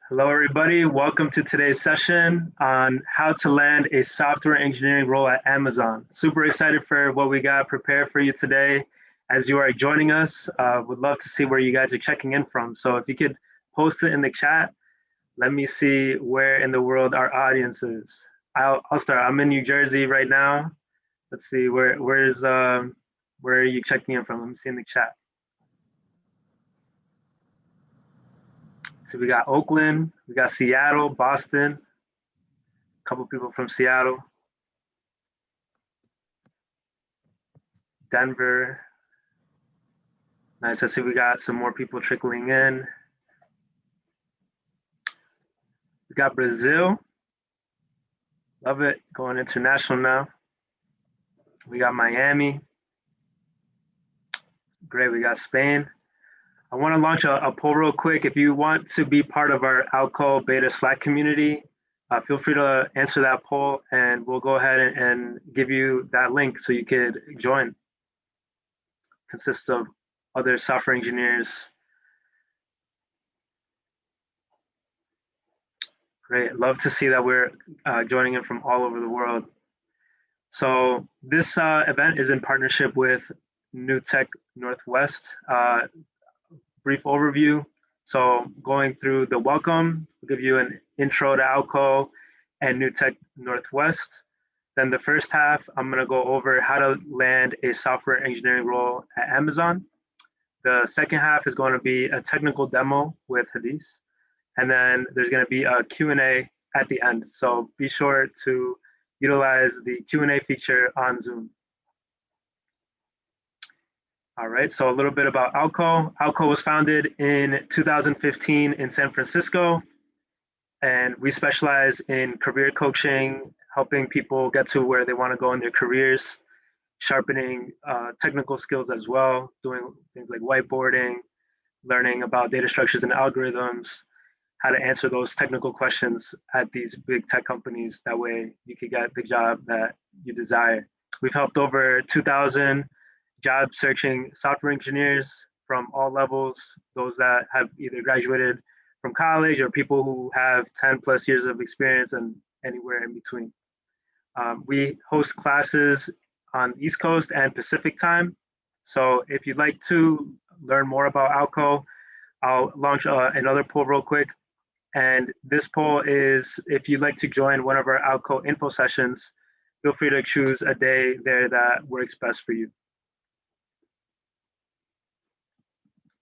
Hello, everybody. Welcome to today's session on how to land a software engineering role at Amazon. Super excited for what we got prepared for you today. As you are joining us, would love to see where you guys are checking in from. So if you could post it in the chat, let me see where in the world our audience is. I'll start. I'm in New Jersey right now. Let's see where are you checking in from? Let me see in the chat. So we got Oakland, we got Seattle, Boston, a couple people from Seattle, Denver. Nice. I see we got some more people trickling in. We got Brazil. Love it. Going international now. We got Miami. Great. We got Spain. I want to launch a poll real quick. If you want to be part of our Outco beta Slack community, feel free to answer that poll and we'll go ahead and give you that link so you could join. Consists of other software engineers. Great. Love to see that we're joining in from all over the world. So this event is in partnership with New Tech Northwest. Brief overview. So going through the welcome, we'll give you an intro to Outco and New Tech Northwest. Then the first half, I'm gonna go over how to land a software engineering role at Amazon. The second half is going to be a technical demo with Hadith. And then there's gonna be a Q&A at the end. So be sure to utilize the Q&A feature on Zoom. All right, so a little bit about Outco. Outco was founded in 2015 in San Francisco, and we specialize in career coaching, helping people get to where they want to go in their careers, sharpening technical skills as well, doing things like whiteboarding, learning about data structures and algorithms, how to answer those technical questions at these big tech companies. That way you could get the job that you desire. We've helped over 2,000 job searching software engineers from all levels, those that have either graduated from college or people who have 10 plus years of experience and anywhere in between. We host classes on East Coast and Pacific time. So if you'd like to learn more about Outco, I'll launch another poll real quick. And this poll is, if you'd like to join one of our Outco info sessions, feel free to choose a day there that works best for you.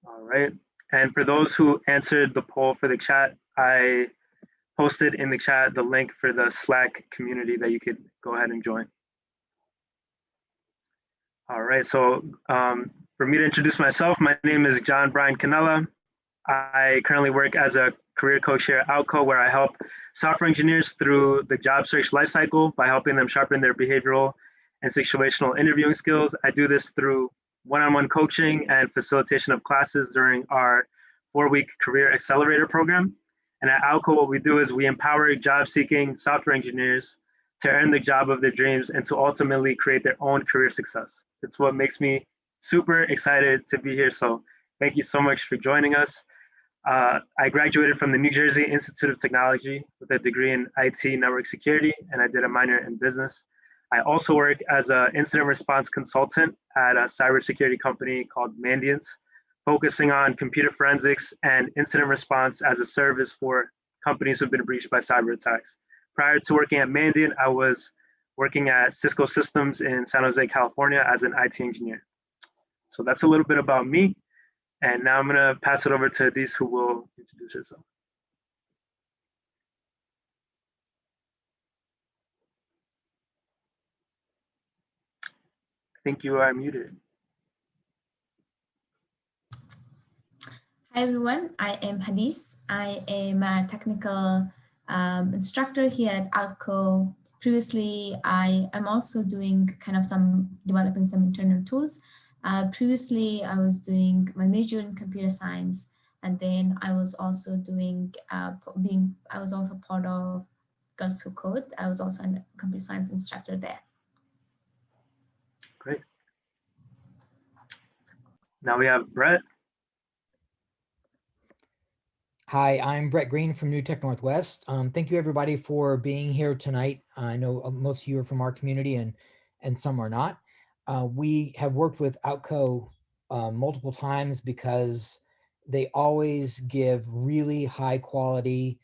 All right, and for those who answered the poll for the chat, I posted in the chat the link for the Slack community that you could go ahead and join. All right, so for me to introduce myself, my name is John Brian Canella. I currently work as a career coach here at Outco, where I help software engineers through the job search lifecycle by helping them sharpen their behavioral and situational interviewing skills. I do this through one-on-one coaching and facilitation of classes during our 4-week career accelerator program. And at Outco, what we do is we empower job-seeking software engineers to earn the job of their dreams and to ultimately create their own career success. It's what makes me super excited to be here. So thank you so much for joining us. I graduated from the New Jersey Institute of Technology with a degree in IT network security, and I did a minor in business. I also work as an incident response consultant at a cybersecurity company called Mandiant, focusing on computer forensics and incident response as a service for companies who've been breached by cyber attacks. Prior to working at Mandiant, I was working at Cisco Systems in San Jose, California as an IT engineer. So that's a little bit about me. And now I'm gonna pass it over to Hadith, who will introduce herself. I think you are muted. Hi everyone, I am Hadith. I am a technical instructor here at Outco. Previously, I am also doing developing some internal tools. Previously, I was doing my major in computer science, and then I was also doing, I was also part of Girls Who Code. I was also a computer science instructor there. Great. Now we have Brett. Hi, I'm Brett Green from New Tech Northwest. Thank you everybody for being here tonight. I know most of you are from our community and some are not. We have worked with Outco multiple times because they always give really high quality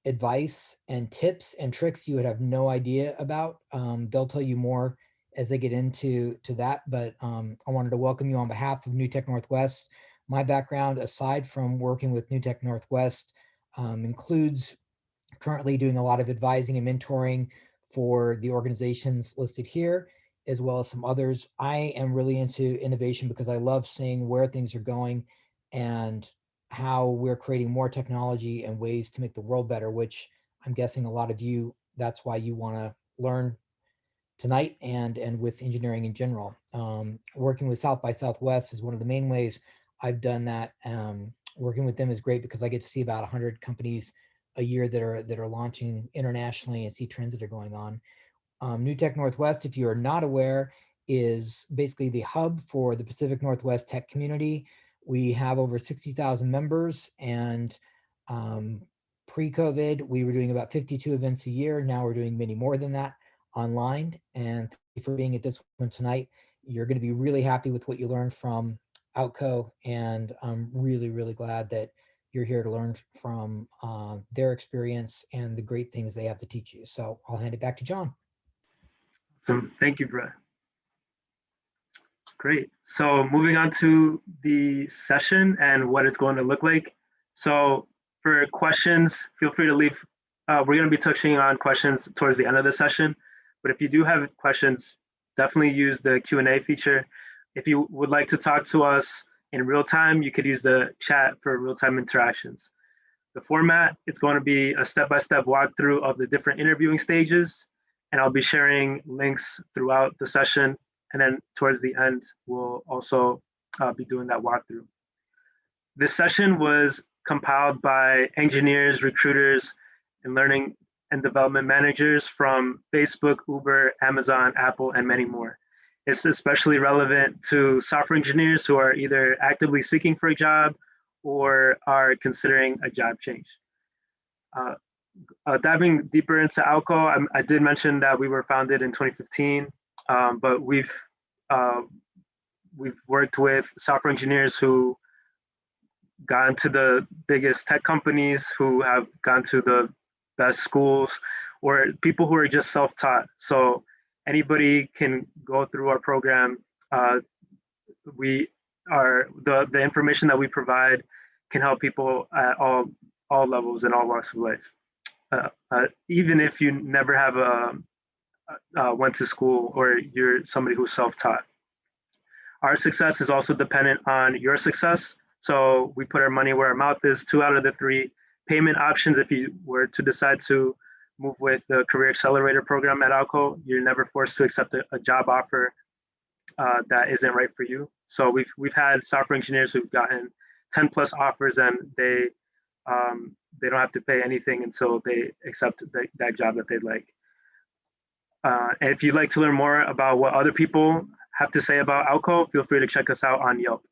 advice and tips and tricks you would have no idea about. They'll tell you more as they get into that, but I wanted to welcome you on behalf of New Tech Northwest. My background, aside from working with New Tech Northwest, includes currently doing a lot of advising and mentoring for the organizations listed here, as well as some others. I am really into innovation because I love seeing where things are going and how we're creating more technology and ways to make the world better, which I'm guessing a lot of you, that's why you want to learn tonight and with engineering in general. Working with South by Southwest is one of the main ways I've done that. Working with them is great because I get to see about 100 companies a year that are launching internationally and see trends that are going on. New Tech Northwest, if you are not aware, is basically the hub for the Pacific Northwest tech community. We have over 60,000 members, and pre-COVID, we were doing about 52 events a year. Now we're doing many more than that online. And thank you for being at this one tonight. You're going to be really happy with what you learned from Outco, and I'm really, really glad that you're here to learn from their experience and the great things they have to teach you. So I'll hand it back to John. So thank you, Brett. Great. So moving on to the session and what it's going to look like. So for questions, feel free to leave. We're going to be touching on questions towards the end of the session, but if you do have questions, definitely use the Q&A feature. If you would like to talk to us in real time, you could use the chat for real-time interactions. The format, it's going to be a step-by-step walkthrough of the different interviewing stages, and I'll be sharing links throughout the session. And then towards the end, we'll also be doing that walkthrough. This session was compiled by engineers, recruiters, and learning and development managers from Facebook, Uber, Amazon, Apple, and many more. It's especially relevant to software engineers who are either actively seeking for a job or are considering a job change. Diving deeper into Outco, I did mention that we were founded in 2015, but we've worked with software engineers who got into the biggest tech companies, who have gone to the best schools, or people who are just self-taught. So anybody can go through our program. We are the information that we provide can help people at all levels and all walks of life. Even if you never have went to school or you're somebody who's self-taught. Our success is also dependent on your success. So we put our money where our mouth is. 2 out of the 3 payment options, if you were to decide to move with the Career Accelerator program at Outco, you're never forced to accept a job offer that isn't right for you. So we've had software engineers who've gotten 10 plus offers, and they don't have to pay anything until they accept that job that they'd like. And if you'd like to learn more about what other people have to say about Outco, feel free to check us out on Yelp.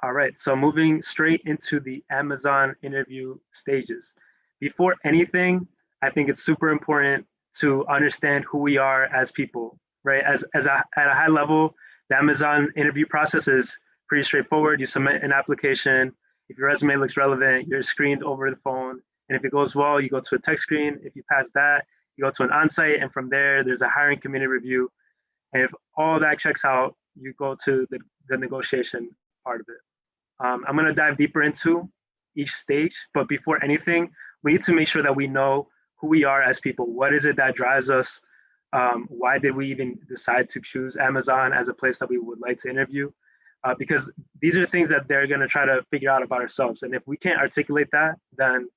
All right, so moving straight into the Amazon interview stages. Before anything, I think it's super important to understand who we are as people, right? At a high level, the Amazon interview process is pretty straightforward. You submit an application. If your resume looks relevant, you're screened over the phone. And if it goes well, you go to a tech screen. If you pass that, you go to an on-site, and from there, there's a hiring committee review. And if all that checks out, you go to the negotiation part of it. I'm going to dive deeper into each stage, but before anything, we need to make sure that we know who we are as people. What is it that drives us? Why did we even decide to choose Amazon as a place that we would like to interview? Because these are things that they're going to try to figure out about ourselves. And if we can't articulate that, then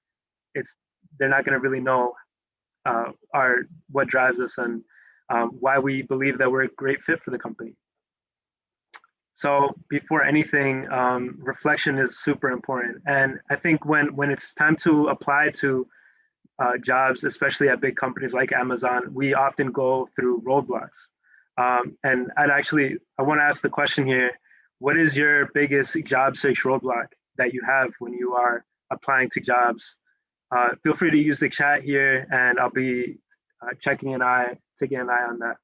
they're not going to really know what drives us and why we believe that we're a great fit for the company. So before anything, reflection is super important. And I think when it's time to apply to jobs, especially at big companies like Amazon, we often go through roadblocks. And I want to ask the question here, what is your biggest job search roadblock? that you have when you are applying to jobs. Feel free to use the chat here, and I'll be taking an eye on that.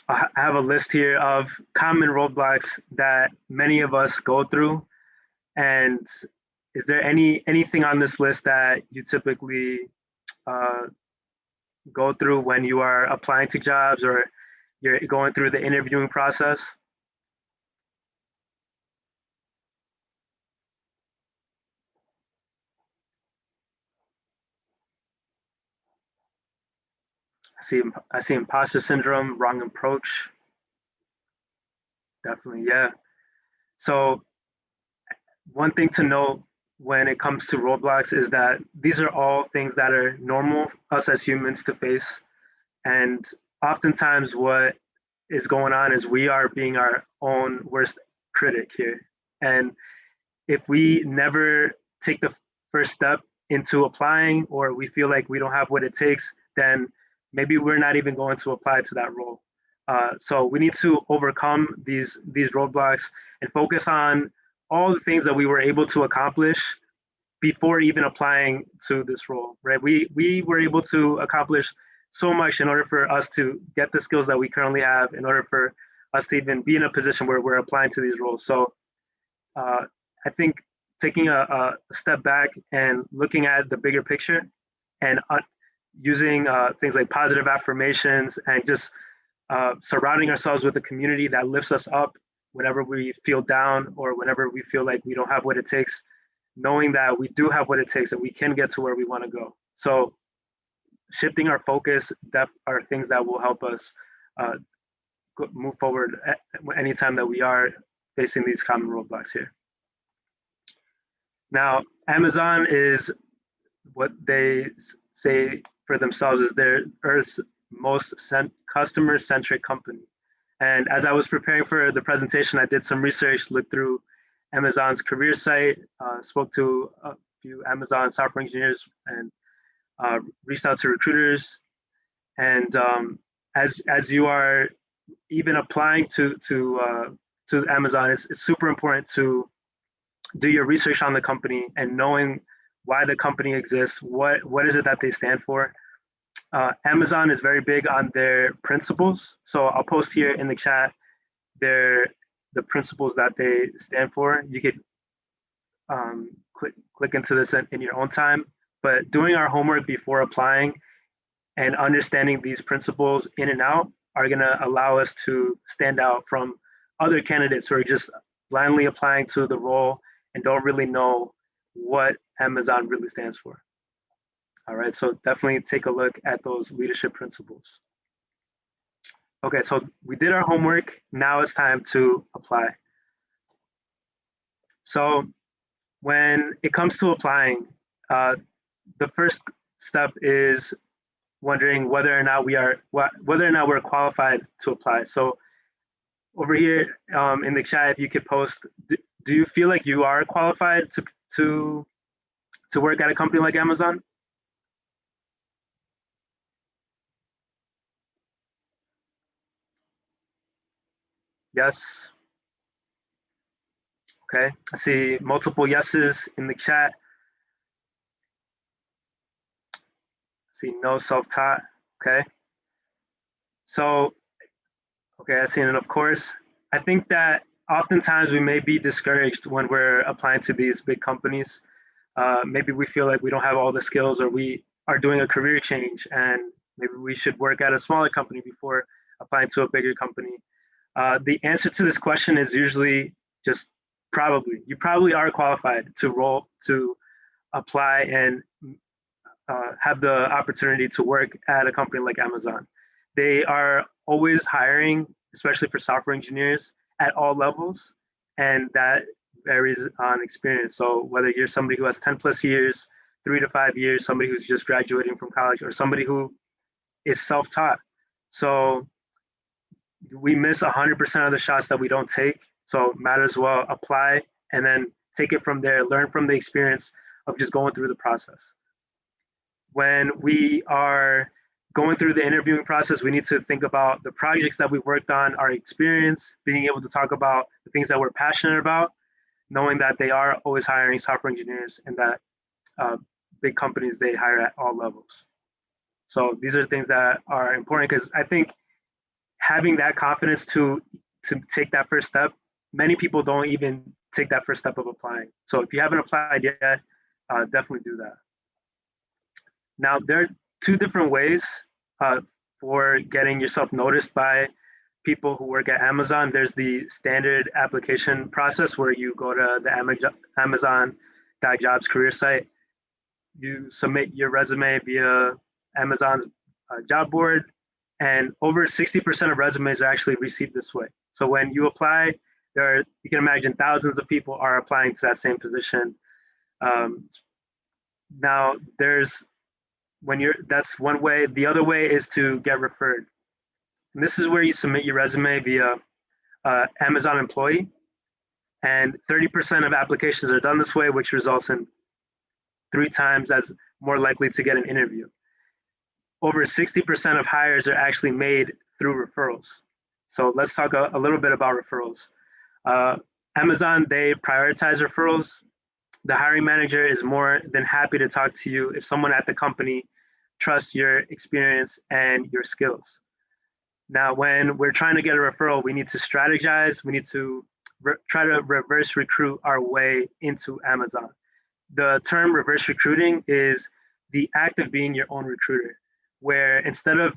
I have a list here of common roadblocks that many of us go through. And is there anything on this list that you typically go through when you are applying to jobs or you're going through the interviewing process? I see imposter syndrome, wrong approach. Definitely, yeah. So one thing to note when it comes to roadblocks is that these are all things that are normal us as humans to face. And oftentimes what is going on is we are being our own worst critic here. And if we never take the first step into applying, or we feel like we don't have what it takes, then maybe we're not even going to apply to that role. So we need to overcome these roadblocks and focus on all the things that we were able to accomplish before even applying to this role, right? We were able to accomplish so much in order for us to get the skills that we currently have, in order for us to even be in a position where we're applying to these roles. So I think taking a step back and looking at the bigger picture and using things like positive affirmations and just surrounding ourselves with a community that lifts us up whenever we feel down or whenever we feel like we don't have what it takes, knowing that we do have what it takes and we can get to where we want to go. So shifting our focus, that are things that will help us move forward anytime that we are facing these common roadblocks here. Now, Amazon is what they say for themselves is their Earth's most customer-centric company. And as I was preparing for the presentation, I did some research, looked through Amazon's career site, spoke to a few Amazon software engineers, and reached out to recruiters. And as you are even applying to Amazon, it's super important to do your research on the company and knowing why the company exists, what is it that they stand for. Amazon is very big on their principles. So I'll post here in the chat the principles that they stand for. You could click into this in your own time, but doing our homework before applying and understanding these principles in and out are going to allow us to stand out from other candidates who are just blindly applying to the role and don't really know what Amazon really stands for. All right, so definitely take a look at those leadership principles. Okay, so we did our homework. Now it's time to apply. So when it comes to applying, the first step is wondering whether or not we're qualified to apply. So over here in the chat, if you could post, do you feel like you are qualified to work at a company like Amazon? Yes. Okay, I see multiple yeses in the chat. I see no self-taught. Okay. So, okay, I see it. Of course, I think that oftentimes we may be discouraged when we're applying to these big companies. Maybe we feel like we don't have all the skills, or we are doing a career change and maybe we should work at a smaller company before applying to a bigger company. The answer to this question is usually just probably. You probably are qualified to apply and have the opportunity to work at a company like Amazon. They are always hiring, especially for software engineers at all levels, and that varies on experience. So whether you're somebody who has 10 plus years, 3 to 5 years, somebody who's just graduating from college, or somebody who is self-taught. So we miss 100% of the shots that we don't take. So might as well apply and then take it from there, learn from the experience of just going through the process. When we are going through the interviewing process, we need to think about the projects that we worked on, our experience, being able to talk about the things that we're passionate about. knowing that they are always hiring software engineers and that big companies, they hire at all levels. So these are things that are important because I think having that confidence to take that first step, many people don't even take that first step of applying. So if you haven't applied yet, definitely do that. Now, there are two different ways for getting yourself noticed by people who work at Amazon. There's the standard application process where you go to the Amazon.jobs career site, you submit your resume via Amazon's job board, and over 60% of resumes are actually received this way. So when you apply, you can imagine thousands of people are applying to that same position. Now that's one way. The other way is to get referred. And this is where you submit your resume via Amazon employee. And 30% of applications are done this way, which results in 3 times as more likely to get an interview. Over 60% of hires are actually made through referrals. So let's talk a little bit about referrals. Amazon, they prioritize referrals. The hiring manager is more than happy to talk to you if someone at the company trusts your experience and your skills. Now, when we're trying to get a referral, we need to strategize. We need to try to reverse recruit our way into Amazon. The term reverse recruiting is the act of being your own recruiter, where instead of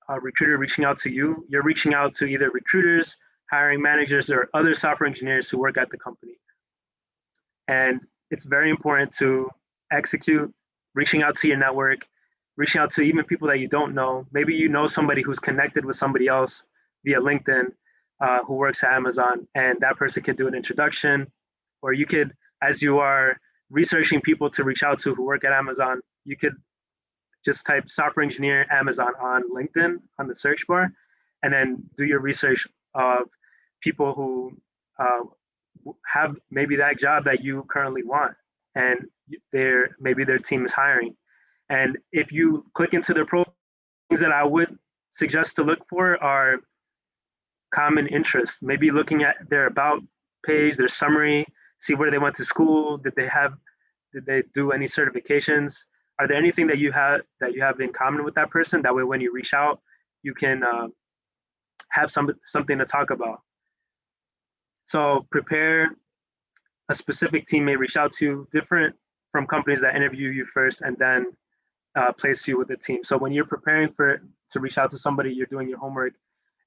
a recruiter reaching out to you, you're reaching out to either recruiters, hiring managers, or other software engineers who work at the company. And it's very important to execute, reaching out to your network, reaching out to even people that you don't know. Maybe you know somebody who's connected with somebody else via LinkedIn who works at Amazon, and that person could do an introduction. Or you could, as you are researching people to reach out to who work at Amazon, you could just type software engineer Amazon on LinkedIn on the search bar, and then do your research of people who have maybe that job that you currently want, and maybe their team is hiring. And if you click into their profile, things that I would suggest to look for are common interests. Maybe looking at their about page, their summary, see where they went to school. Did they do any certifications? Are there anything that you have in common with that person? That way, when you reach out, you can have something to talk about. So prepare. A specific team may reach out to you, different from companies that interview you first and then place you with the team. So when you're preparing to reach out to somebody, you're doing your homework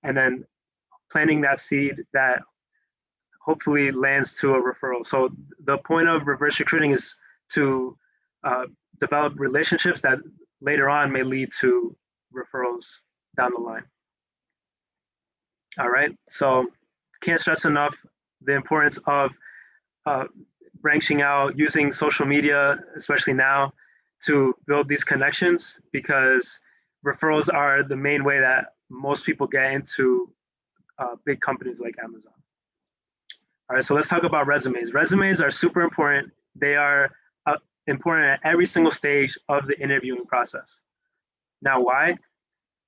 and then planting that seed that hopefully lands to a referral. So the point of reverse recruiting is to develop relationships that later on may lead to referrals down the line. All right, so can't stress enough the importance of branching out, using social media, especially now, to build these connections, because referrals are the main way that most people get into big companies like Amazon. All right, so let's talk about resumes. Resumes are super important. They are important at every single stage of the interviewing process. Now, why?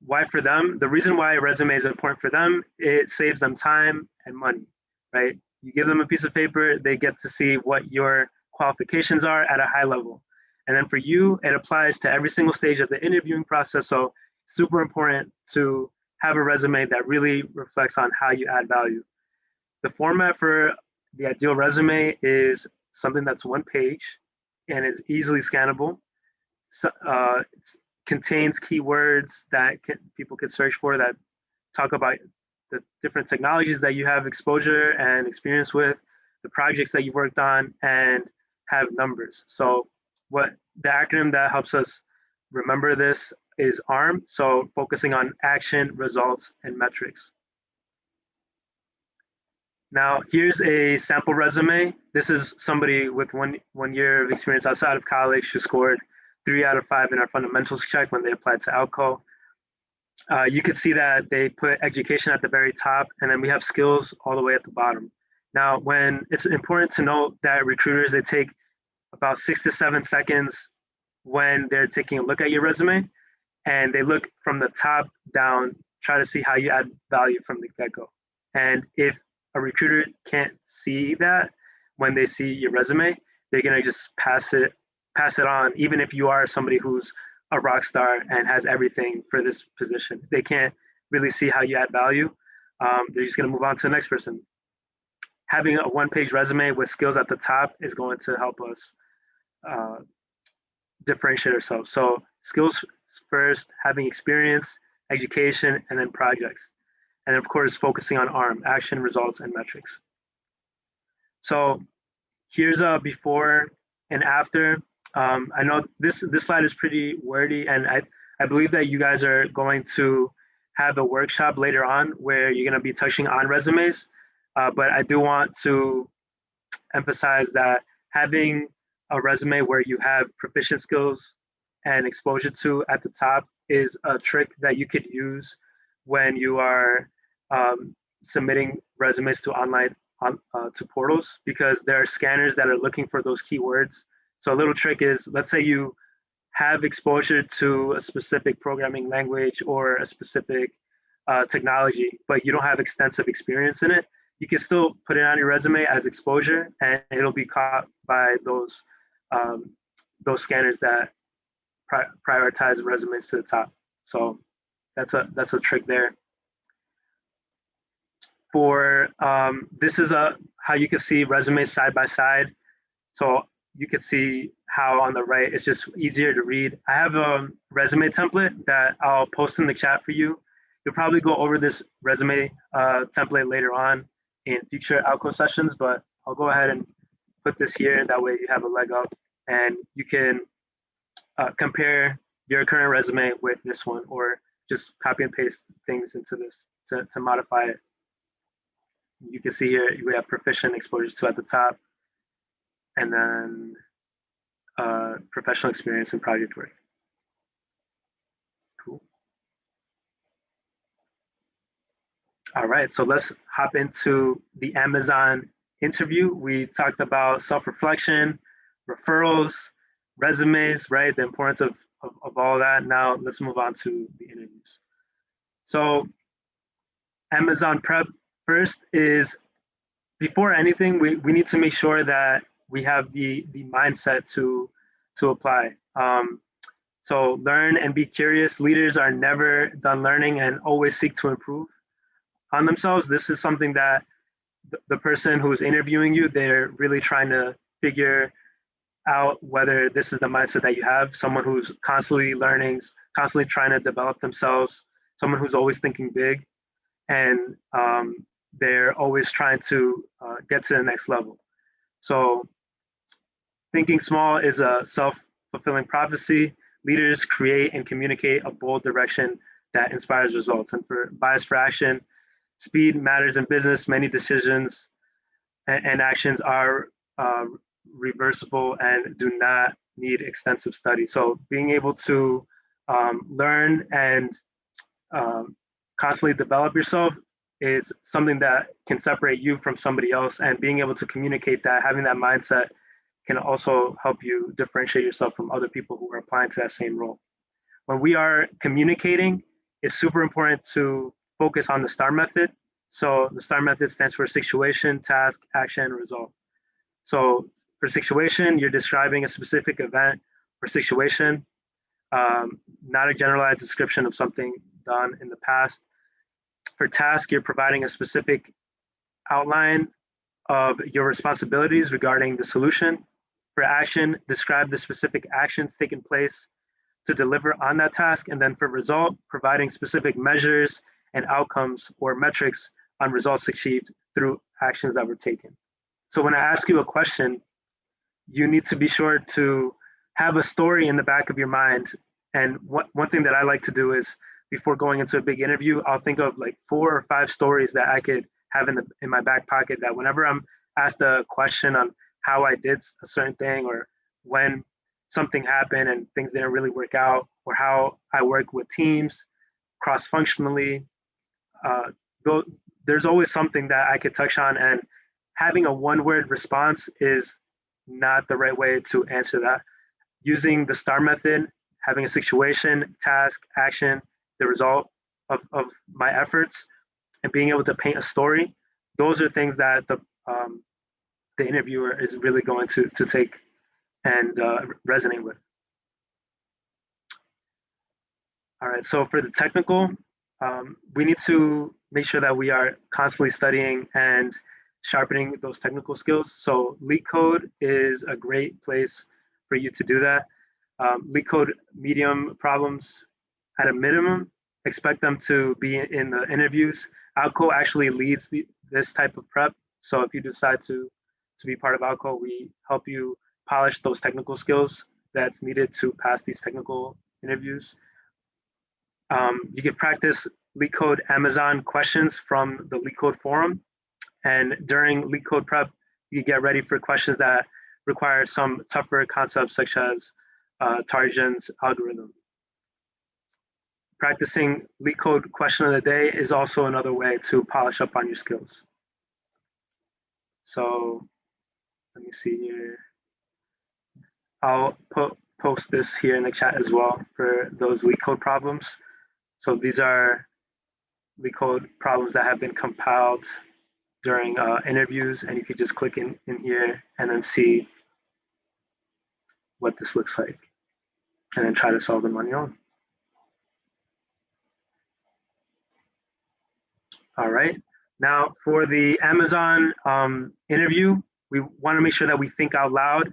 Why for them? The reason why a resume is important for them, it saves them time and money, right? You give them a piece of paper, they get to see what your qualifications are at a high level. And then for you, it applies to every single stage of the interviewing process. So super important to have a resume that really reflects on how you add value. The format for the ideal resume is something that's 1 page and is easily scannable. So, it contains keywords that people can search for that talk about the different technologies that you have exposure and experience with, the projects that you worked on, and have numbers. So what the acronym that helps us remember this is ARM. So focusing on action, results, and metrics. Now, here's a sample resume. This is somebody with one year of experience outside of college who scored 3 out of 5 in our fundamentals check when they applied to Outco. You can see that they put education at the very top, and then we have skills all the way at the bottom. Now, when it's important to note that recruiters, they take about 6 to 7 seconds when they're taking a look at your resume, and they look from the top down, try to see how you add value from the get-go. And if a recruiter can't see that, when they see your resume, they're gonna just pass it on, even if you are somebody who's a rock star and has everything for this position. They can't really see how you add value. They're just gonna move on to the next person. Having a one-page resume with skills at the top is going to help us differentiate ourselves. So skills first, having experience, education, and then projects. And of course, focusing on ARM, action, results, and metrics. So here's a before and after. I know this slide is pretty wordy, and I believe that you guys are going to have a workshop later on where you're going to be touching on resumes. But I do want to emphasize that having a resume where you have proficient skills and exposure to at the top is a trick that you could use when you are submitting resumes to online to portals, because there are scanners that are looking for those keywords. So a little trick is, let's say you have exposure to a specific programming language or a specific technology, but you don't have extensive experience in it. You can still put it on your resume as exposure, and it'll be caught by those scanners that prioritize resumes to the top. So that's a trick there. For this is how you can see resumes side by side. So you can see how on the right it's just easier to read. I have a resume template that I'll post in the chat for you. You'll probably go over this resume template later on in future Outco sessions, but I'll go ahead and put this here. That way you have a leg up and you can compare your current resume with this one, or just copy and paste things into this to modify it. You can see here we have proficient exposure to at the top, and then professional experience and project work. Cool. All right, so let's hop into the Amazon interview. We talked about self-reflection, referrals, resumes, right? The importance of all that. Now let's move on to the interviews. So Amazon prep first is, before anything, we need to make sure that we have the mindset to apply. So learn and be curious. Leaders are never done learning and always seek to improve on themselves. This is something that the person who is interviewing you, they're really trying to figure out whether this is the mindset that you have. Someone who's constantly learning, constantly trying to develop themselves, someone who's always thinking big, and they're always trying to get to the next level. So thinking small is a self-fulfilling prophecy. Leaders create and communicate a bold direction that inspires results. And for bias for action, speed matters in business. Many decisions and actions are reversible and do not need extensive study. So being able to learn and constantly develop yourself is something that can separate you from somebody else, and being able to communicate that, having that mindset, can also help you differentiate yourself from other people who are applying to that same role. When we are communicating, it's super important to focus on the STAR method. So the STAR method stands for situation, task, action, result. So for situation, you're describing a specific event or situation, not a generalized description of something done in the past. For task, you're providing a specific outline of your responsibilities regarding the solution. For action, describe the specific actions taking place to deliver on that task. And then for result, providing specific measures and outcomes or metrics on results achieved through actions that were taken. So when I ask you a question, you need to be sure to have a story in the back of your mind. And one thing that I like to do is, before going into a big interview, I'll think of like 4 or 5 stories that I could have in my back pocket, that whenever I'm asked a question on how I did a certain thing, or when something happened and things didn't really work out, or how I work with teams cross-functionally, there's always something that I could touch on, and having a one-word response is not the right way to answer that. Using the STAR method, having a situation, task, action, the result of my efforts, and being able to paint a story, those are things that the the interviewer is really going to take and resonate with. All right, so for the technical, we need to make sure that we are constantly studying and sharpening those technical skills. So LeetCode is a great place for you to do that. LeetCode medium problems at a minimum, expect them to be in the interviews. Outco actually leads this type of prep. So if you decide to be part of Outco, we help you polish those technical skills that's needed to pass these technical interviews. You can practice LeetCode Amazon questions from the LeetCode forum. And during LeetCode prep, you get ready for questions that require some tougher concepts such as Tarjan's algorithm. Practicing LeetCode question of the day is also another way to polish up on your skills. So let me see here. I'll post this here in the chat as well for those LeetCode problems. So these are LeetCode problems that have been compiled during interviews, and you could just click in here and then see what this looks like, and then try to solve them on your own. All right, now for the Amazon interview, we wanna make sure that we think out loud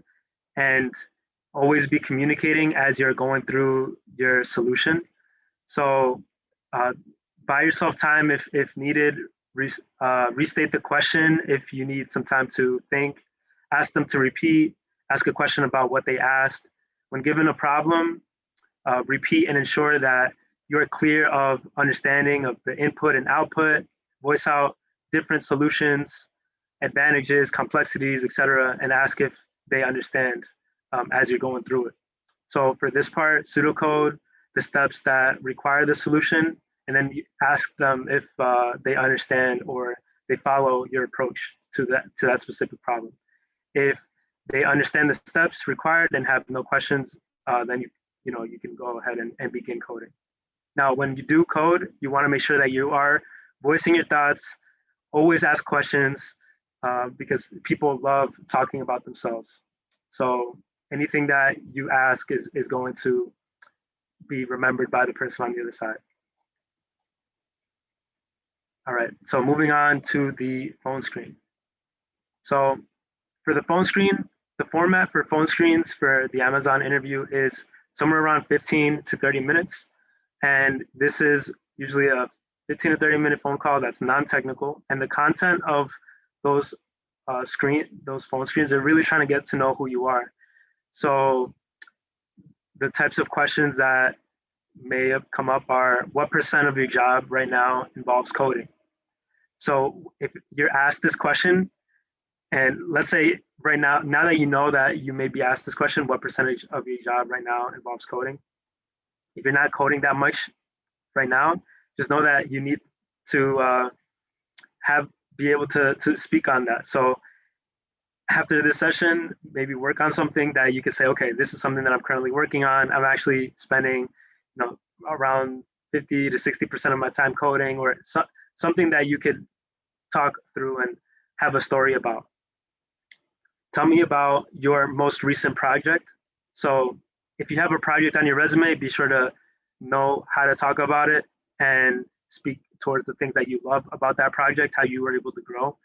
and always be communicating as you're going through your solution. So buy yourself time if needed, restate the question if you need some time to think, ask them to repeat, ask a question about what they asked. When given a problem, repeat and ensure that you're clear of understanding of the input and output, voice out different solutions, advantages, complexities, etc., and ask if they understand as you're going through it. So for this part, pseudocode the steps that require the solution, and then you ask them if they understand or they follow your approach to that specific problem. If they understand the steps required and have no questions, then you can go ahead and begin coding. Now, when you do code, you want to make sure that you are voicing your thoughts. Always ask questions because people love talking about themselves. So anything that you ask is going to be remembered by the person on the other side. All right, so moving on to the phone screen. So for the phone screen, the format for phone screens for the Amazon interview is somewhere around 15 to 30 minutes. And this is usually a 15 to 30 minute phone call that's non-technical. And the content of those phone screens are really trying to get to know who you are. So the types of questions that may have come up are, what % of your job right now involves coding? So if you're asked this question, and let's say right now that you know that you may be asked this question, what % of your job right now involves coding? If you're not coding that much right now, just know that you need to be able to speak on that. So after this session, maybe work on something that you could say, okay, this is something that I'm currently working on. I'm actually spending, around 50 to 60% of my time coding, or something that you could talk through and have a story about. Tell me about your most recent project. So if you have a project on your resume, be sure to know how to talk about it and speak towards the things that you love about that project, how you were able to grow.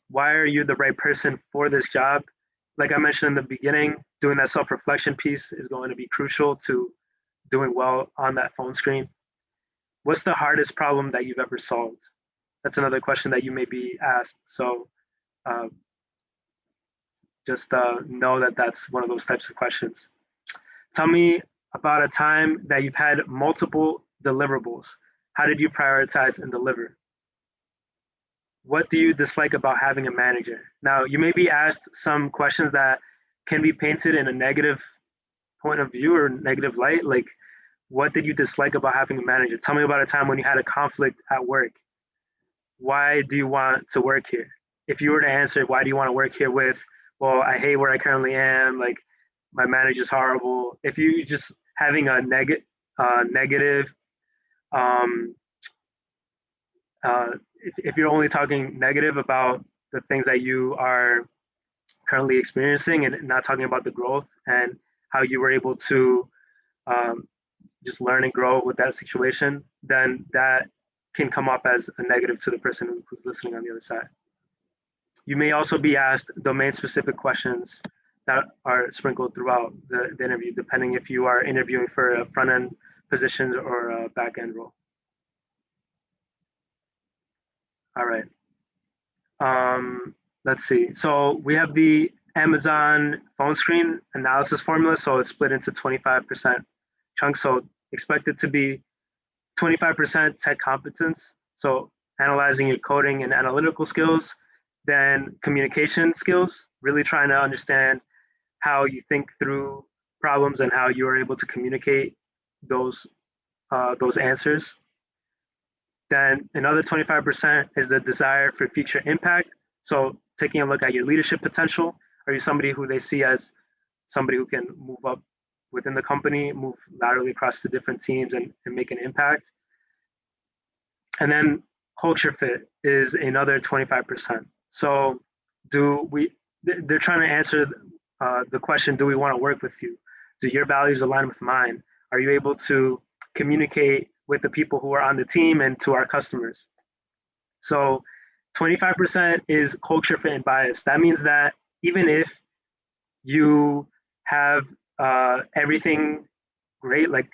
Why are you the right person for this job? Like I mentioned in the beginning, doing that self-reflection piece is going to be crucial to doing well on that phone screen. What's the hardest problem that you've ever solved? That's another question that you may be asked. So just know that that's one of those types of questions. Tell me about a time that you've had multiple deliverables. How did you prioritize and deliver? What do you dislike about having a manager? Now, you may be asked some questions that can be painted in a negative point of view or negative light, like, what did you dislike about having a manager? Tell me about a time when you had a conflict at work. Why do you want to work here? If you were to answer, why do you want to work here with, well, I hate where I currently am, like, my manager's horrible. If you just having a negative, if you're only talking negative about the things that you are currently experiencing and not talking about the growth and how you were able to just learn and grow with that situation, then that can come up as a negative to the person who's listening on the other side. You may also be asked domain-specific questions that are sprinkled throughout the interview, depending if you are interviewing for a front-end position or a back-end role. All right. Let's see. So we have the Amazon phone screen analysis formula. So it's split into 25% chunks. So expect it to be 25% tech competence. So analyzing your coding and analytical skills, then communication skills, really trying to understand how you think through problems and how you are able to communicate those answers. Then another 25% is the desire for future impact. So taking a look at your leadership potential. Are you somebody who they see as somebody who can move up within the company, move laterally across the different teams and make an impact? And then culture fit is another 25%. So they're trying to answer the question, do we want to work with you? Do your values align with mine? Are you able to communicate with the people who are on the team and to our customers? So 25% is culture fit and bias. That means that even if you have everything great, like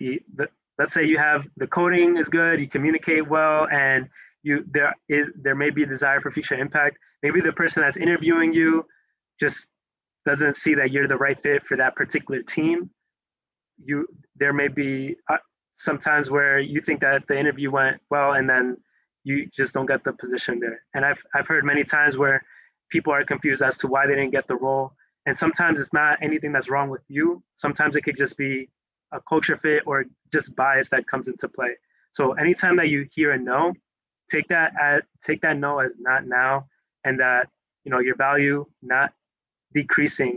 let's say you have the coding is good, you communicate well, and there may be a desire for future impact. Maybe the person that's interviewing you just doesn't see that you're the right fit for that particular team. There may be sometimes where you think that the interview went well and then you just don't get the position there. And I've heard many times where people are confused as to why they didn't get the role. And sometimes it's not anything that's wrong with you. Sometimes it could just be a culture fit or just bias that comes into play. So anytime that you hear a no, take that no as not now, and that your value not decreasing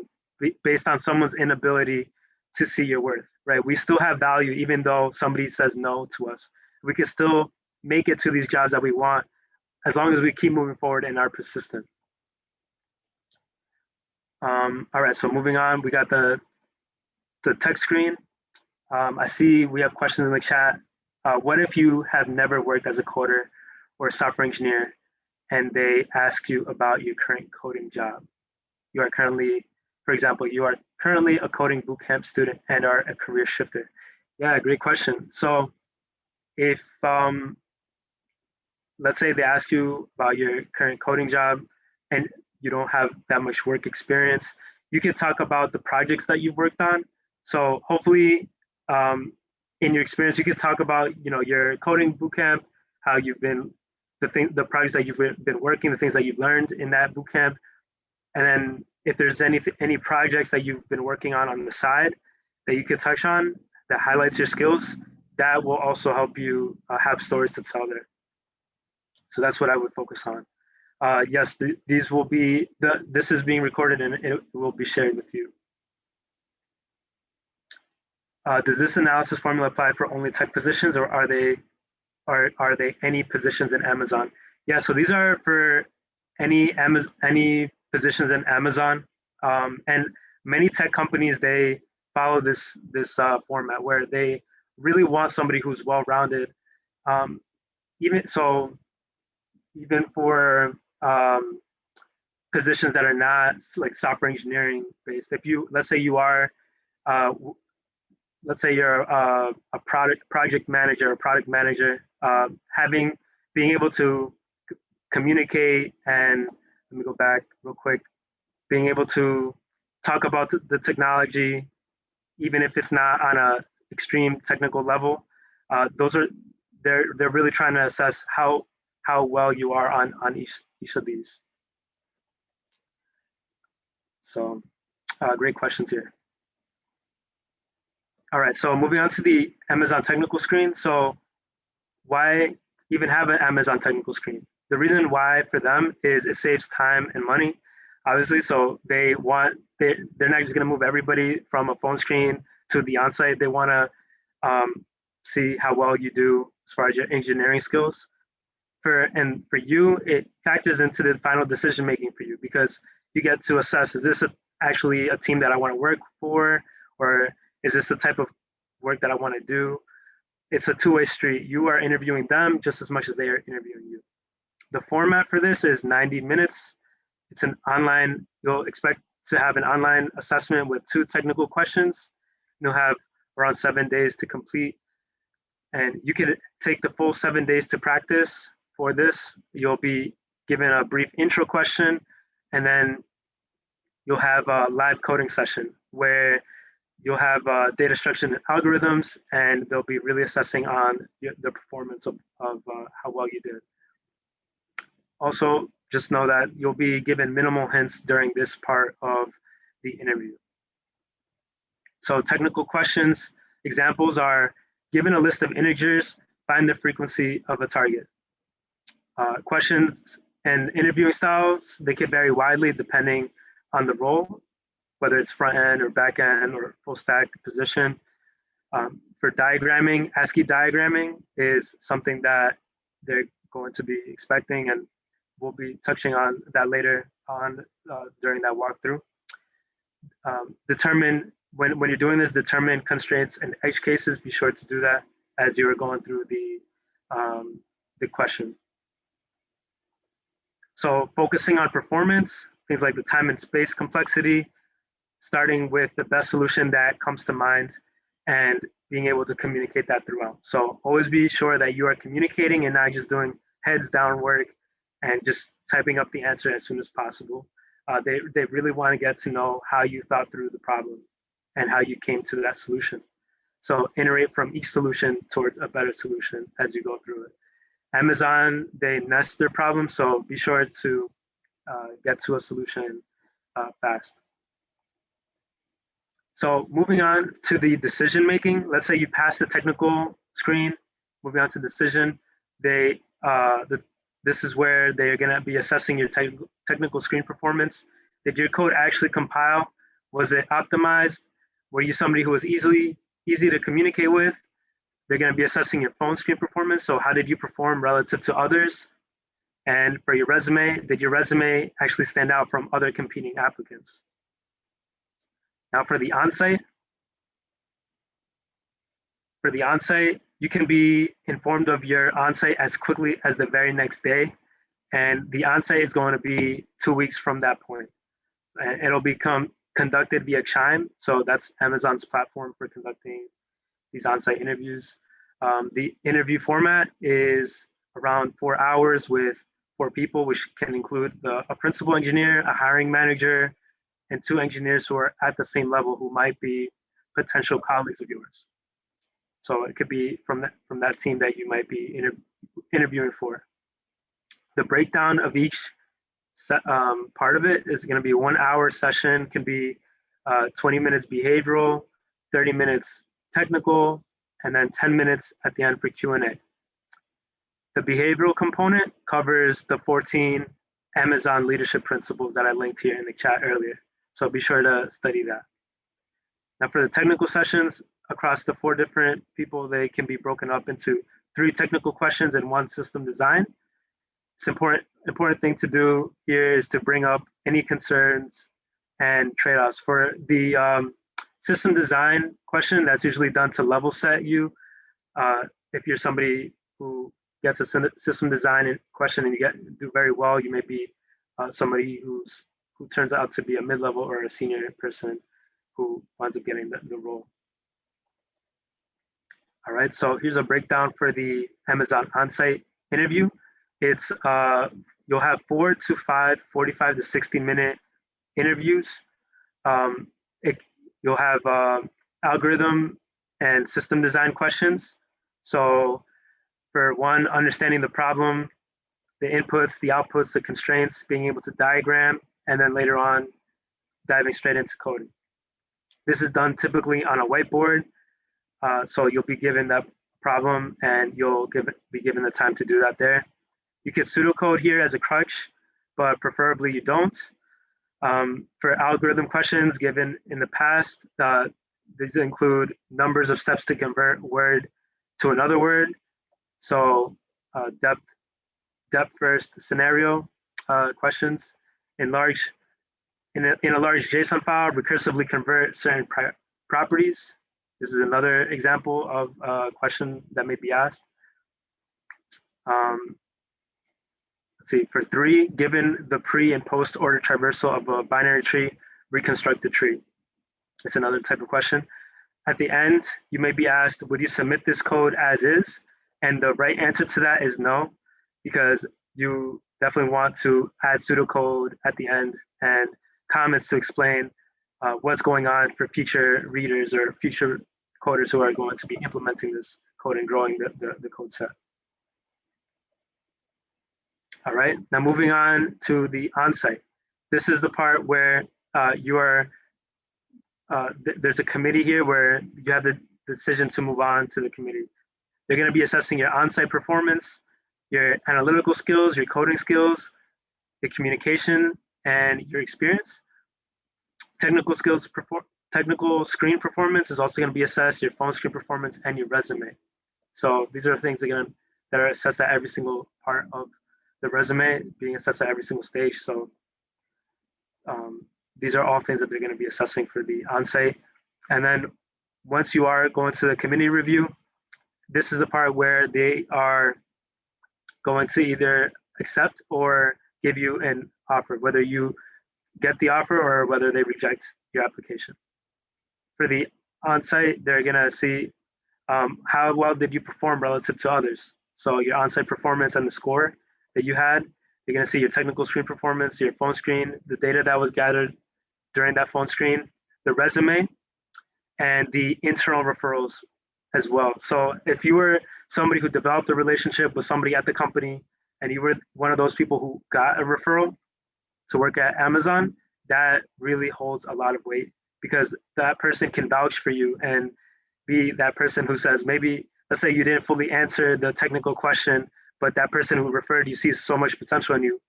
based on someone's inability to see your worth, right? We still have value even though somebody says no to us. We can still make it to these jobs that we want as long as we keep moving forward and are persistent. All right, so moving on, we got the tech screen. I see we have questions in the chat. What if you have never worked as a coder or a software engineer and they ask you about your current coding job? You are currently, for example, you are currently a coding bootcamp student and are a career shifter. Yeah, great question. So if, let's say they ask you about your current coding job and you don't have that much work experience, you can talk about the projects that you've worked on. So hopefully in your experience, you can talk about, your coding bootcamp, how you've been, the projects that you've been working, the things that you've learned in that bootcamp. And then if there's any projects that you've been working on the side that you could touch on that highlights your skills, that will also help you have stories to tell there. So that's what I would focus on. Yes, these will be, this is being recorded and it will be shared with you. Does this analysis formula apply for only tech positions, or are they any positions in Amazon? Yeah, so these are for any positions in Amazon, and many tech companies, they follow this format where they really want somebody who's well-rounded. Even for positions that are not like software engineering based, let's say you're a project manager or product manager, being able to communicate and, let me go back real quick, being able to talk about the technology, even if it's not on a extreme technical level, they're really trying to assess how well you are on each of these. So great questions here. All right, so moving on to the Amazon technical screen. So why even have an Amazon technical screen? The reason why for them is it saves time and money, obviously. So they're not just gonna move everybody from a phone screen to the onsite. They wanna see how well you do as far as your engineering skills. for you, it factors into the final decision making for you, because you get to assess, is this actually a team that I want to work for, or is this the type of work that I want to do? It's a two-way street. You are interviewing them just as much as they are interviewing you. The format for this is 90 minutes. It's an online, you'll expect to have an online assessment with 2 technical questions. You'll have around 7 days to complete. And you can take the full 7 days to practice for this. You'll be given a brief intro question, and then you'll have a live coding session where you'll have data structure and algorithms, and they'll be really assessing on the performance of how well you did. Also, just know that you'll be given minimal hints during this part of the interview. So technical questions, examples are, given a list of integers, find the frequency of a target. Questions and interviewing styles, they can vary widely depending on the role, whether it's front end or back end or full stack position. For diagramming, ASCII diagramming is something that they're going to be expecting, and we'll be touching on that later on during that walkthrough. Determine, when you're doing this, determine constraints and edge cases. Be sure to do that as you're going through the question. So focusing on performance, things like the time and space complexity, starting with the best solution that comes to mind and being able to communicate that throughout. So always be sure that you are communicating and not just doing heads down work and just typing up the answer as soon as possible. They really want to get to know how you thought through the problem and how you came to that solution. So iterate from each solution towards a better solution as you go through it. Amazon, they nest their problems, so be sure to get to a solution fast. So moving on to the decision making, let's say you pass the technical screen, moving on to decision, this is where they're going to be assessing your technical screen performance. Did your code actually compile? Was it optimized? Were you somebody who was easy to communicate with? They're going to be assessing your phone screen performance. So how did you perform relative to others? And for your resume, did your resume actually stand out from other competing applicants? Now for the onsite, you can be informed of your onsite as quickly as the very next day. And the onsite is going to be 2 weeks from that point. And it'll become conducted via Chime. So that's Amazon's platform for conducting these onsite interviews. The interview format is around 4 hours with 4 people, which can include a principal engineer, a hiring manager, and 2 engineers who are at the same level who might be potential colleagues of yours. So it could be from that team that you might be interviewing for. The breakdown of each part of it is going to be a 1 hour session, can be 20 minutes behavioral, 30 minutes technical, and then 10 minutes at the end for Q&A. The behavioral component covers the 14 Amazon leadership principles that I linked here in the chat earlier. So be sure to study that. Now for the technical sessions, across the 4 different people, they can be broken up into 3 technical questions and 1 system design. It's important thing to do here is to bring up any concerns and trade-offs. For the system design question, that's usually done to level set you. If you're somebody who gets a system design question and you do very well, you may be somebody who turns out to be a mid-level or a senior person who winds up getting the role. All right, so here's a breakdown for the Amazon onsite interview. It's you'll have 4 to 5, 45 to 60-minute interviews. You'll have algorithm and system design questions. So for 1, understanding the problem, the inputs, the outputs, the constraints, being able to diagram, and then later on, diving straight into coding. This is done typically on a whiteboard. So you'll be given that problem and you'll be given the time to do that there. You can pseudocode here as a crutch, but preferably you don't. For algorithm questions given in the past, these include numbers of steps to convert word to another word. So depth depth first scenario questions. In a large JSON file, recursively convert certain properties. This is another example of a question that may be asked. Let's see, for 3, given the pre and post order traversal of a binary tree, reconstruct the tree. It's another type of question. At the end, you may be asked, would you submit this code as is? And the right answer to that is no, because you definitely want to add pseudocode at the end and comments to explain what's going on for future readers or future coders who are going to be implementing this code and growing the code set. All right, now moving on to the onsite. This is the part where there's a committee here where you have the decision to move on to the committee. They're going to be assessing your onsite performance, your analytical skills, your coding skills, your communication, and your experience. Technical screen performance is also going to be assessed, your phone screen performance, and your resume. So these are things that are assessed at every single part of the resume, being assessed at every single stage. So these are all things that they're going to be assessing for the onsite. And then once you are going to the committee review, this is the part where they are going to either accept or give you an offer, whether you get the offer or whether they reject your application. For the onsite, they're going to see how well did you perform relative to others. So your onsite performance and the score that you had, you're going to see your technical screen performance, your phone screen, the data that was gathered during that phone screen, the resume, and the internal referrals as well. So if you were somebody who developed a relationship with somebody at the company and you were one of those people who got a referral to work at Amazon, that really holds a lot of weight because that person can vouch for you and be that person who says, maybe, let's say you didn't fully answer the technical question, but that person who referred you sees so much potential in you.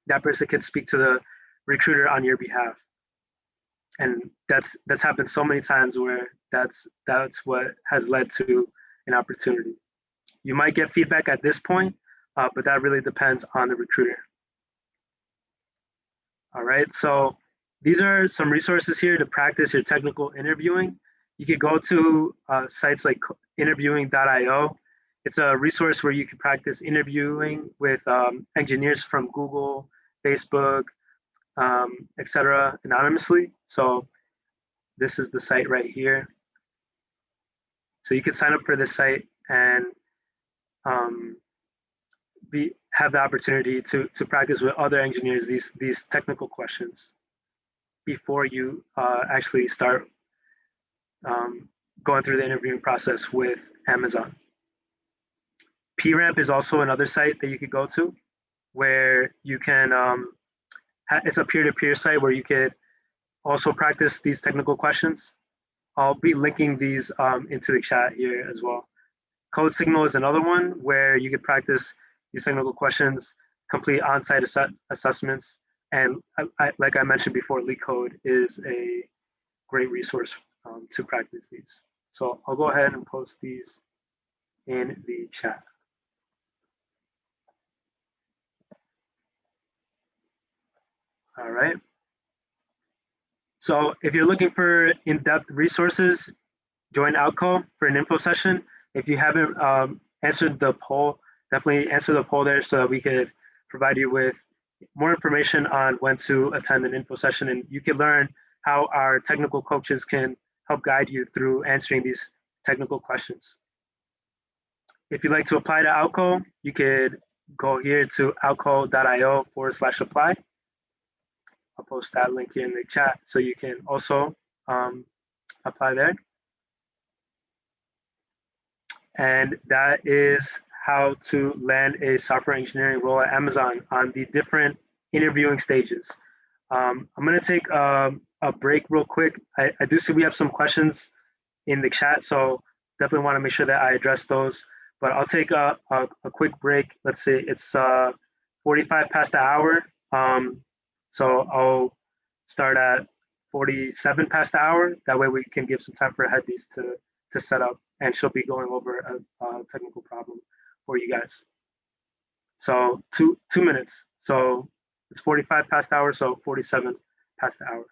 That person can speak to the recruiter on your behalf. And that's happened so many times where that's what has led to an opportunity. You might get feedback at this point, but that really depends on the recruiter. All right, so these are some resources here to practice your technical interviewing. You could go to sites like interviewing.io. It's a resource where you can practice interviewing with engineers from Google, Facebook, etc., anonymously. So this is the site right here. So you can sign up for this site and have the opportunity to practice with other engineers these technical questions before you actually start going through the interviewing process with Amazon. PRAMP is also another site that you could go to where you can, it's a peer-to-peer site where you could also practice these technical questions. I'll be linking these into the chat here as well. Code Signal is another one where you could practice these technical questions, complete on-site assessments, and like I mentioned before, LeetCode is a great resource to practice these. So I'll go ahead and post these in the chat. All right. So if you're looking for in-depth resources, join Outco for an info session. If you haven't answered the poll, definitely answer the poll there so that we could provide you with more information on when to attend an info session, and you can learn how our technical coaches can help guide you through answering these technical questions. If you'd like to apply to Outco, you could go here to outco.io/apply. I'll post that link here in the chat so you can also apply there. And that is how to land a software engineering role at Amazon on the different interviewing stages. I'm going to take a break real quick. I do see we have some questions in the chat, so definitely want to make sure that I address those. But I'll take a quick break. Let's see, it's 45 past the hour. So I'll start at 47 past the hour. That way we can give some time for Hadis to set up, and she'll be going over a technical problem for you guys. So 2 minutes. So it's 45 past the hour, so 47 past the hour.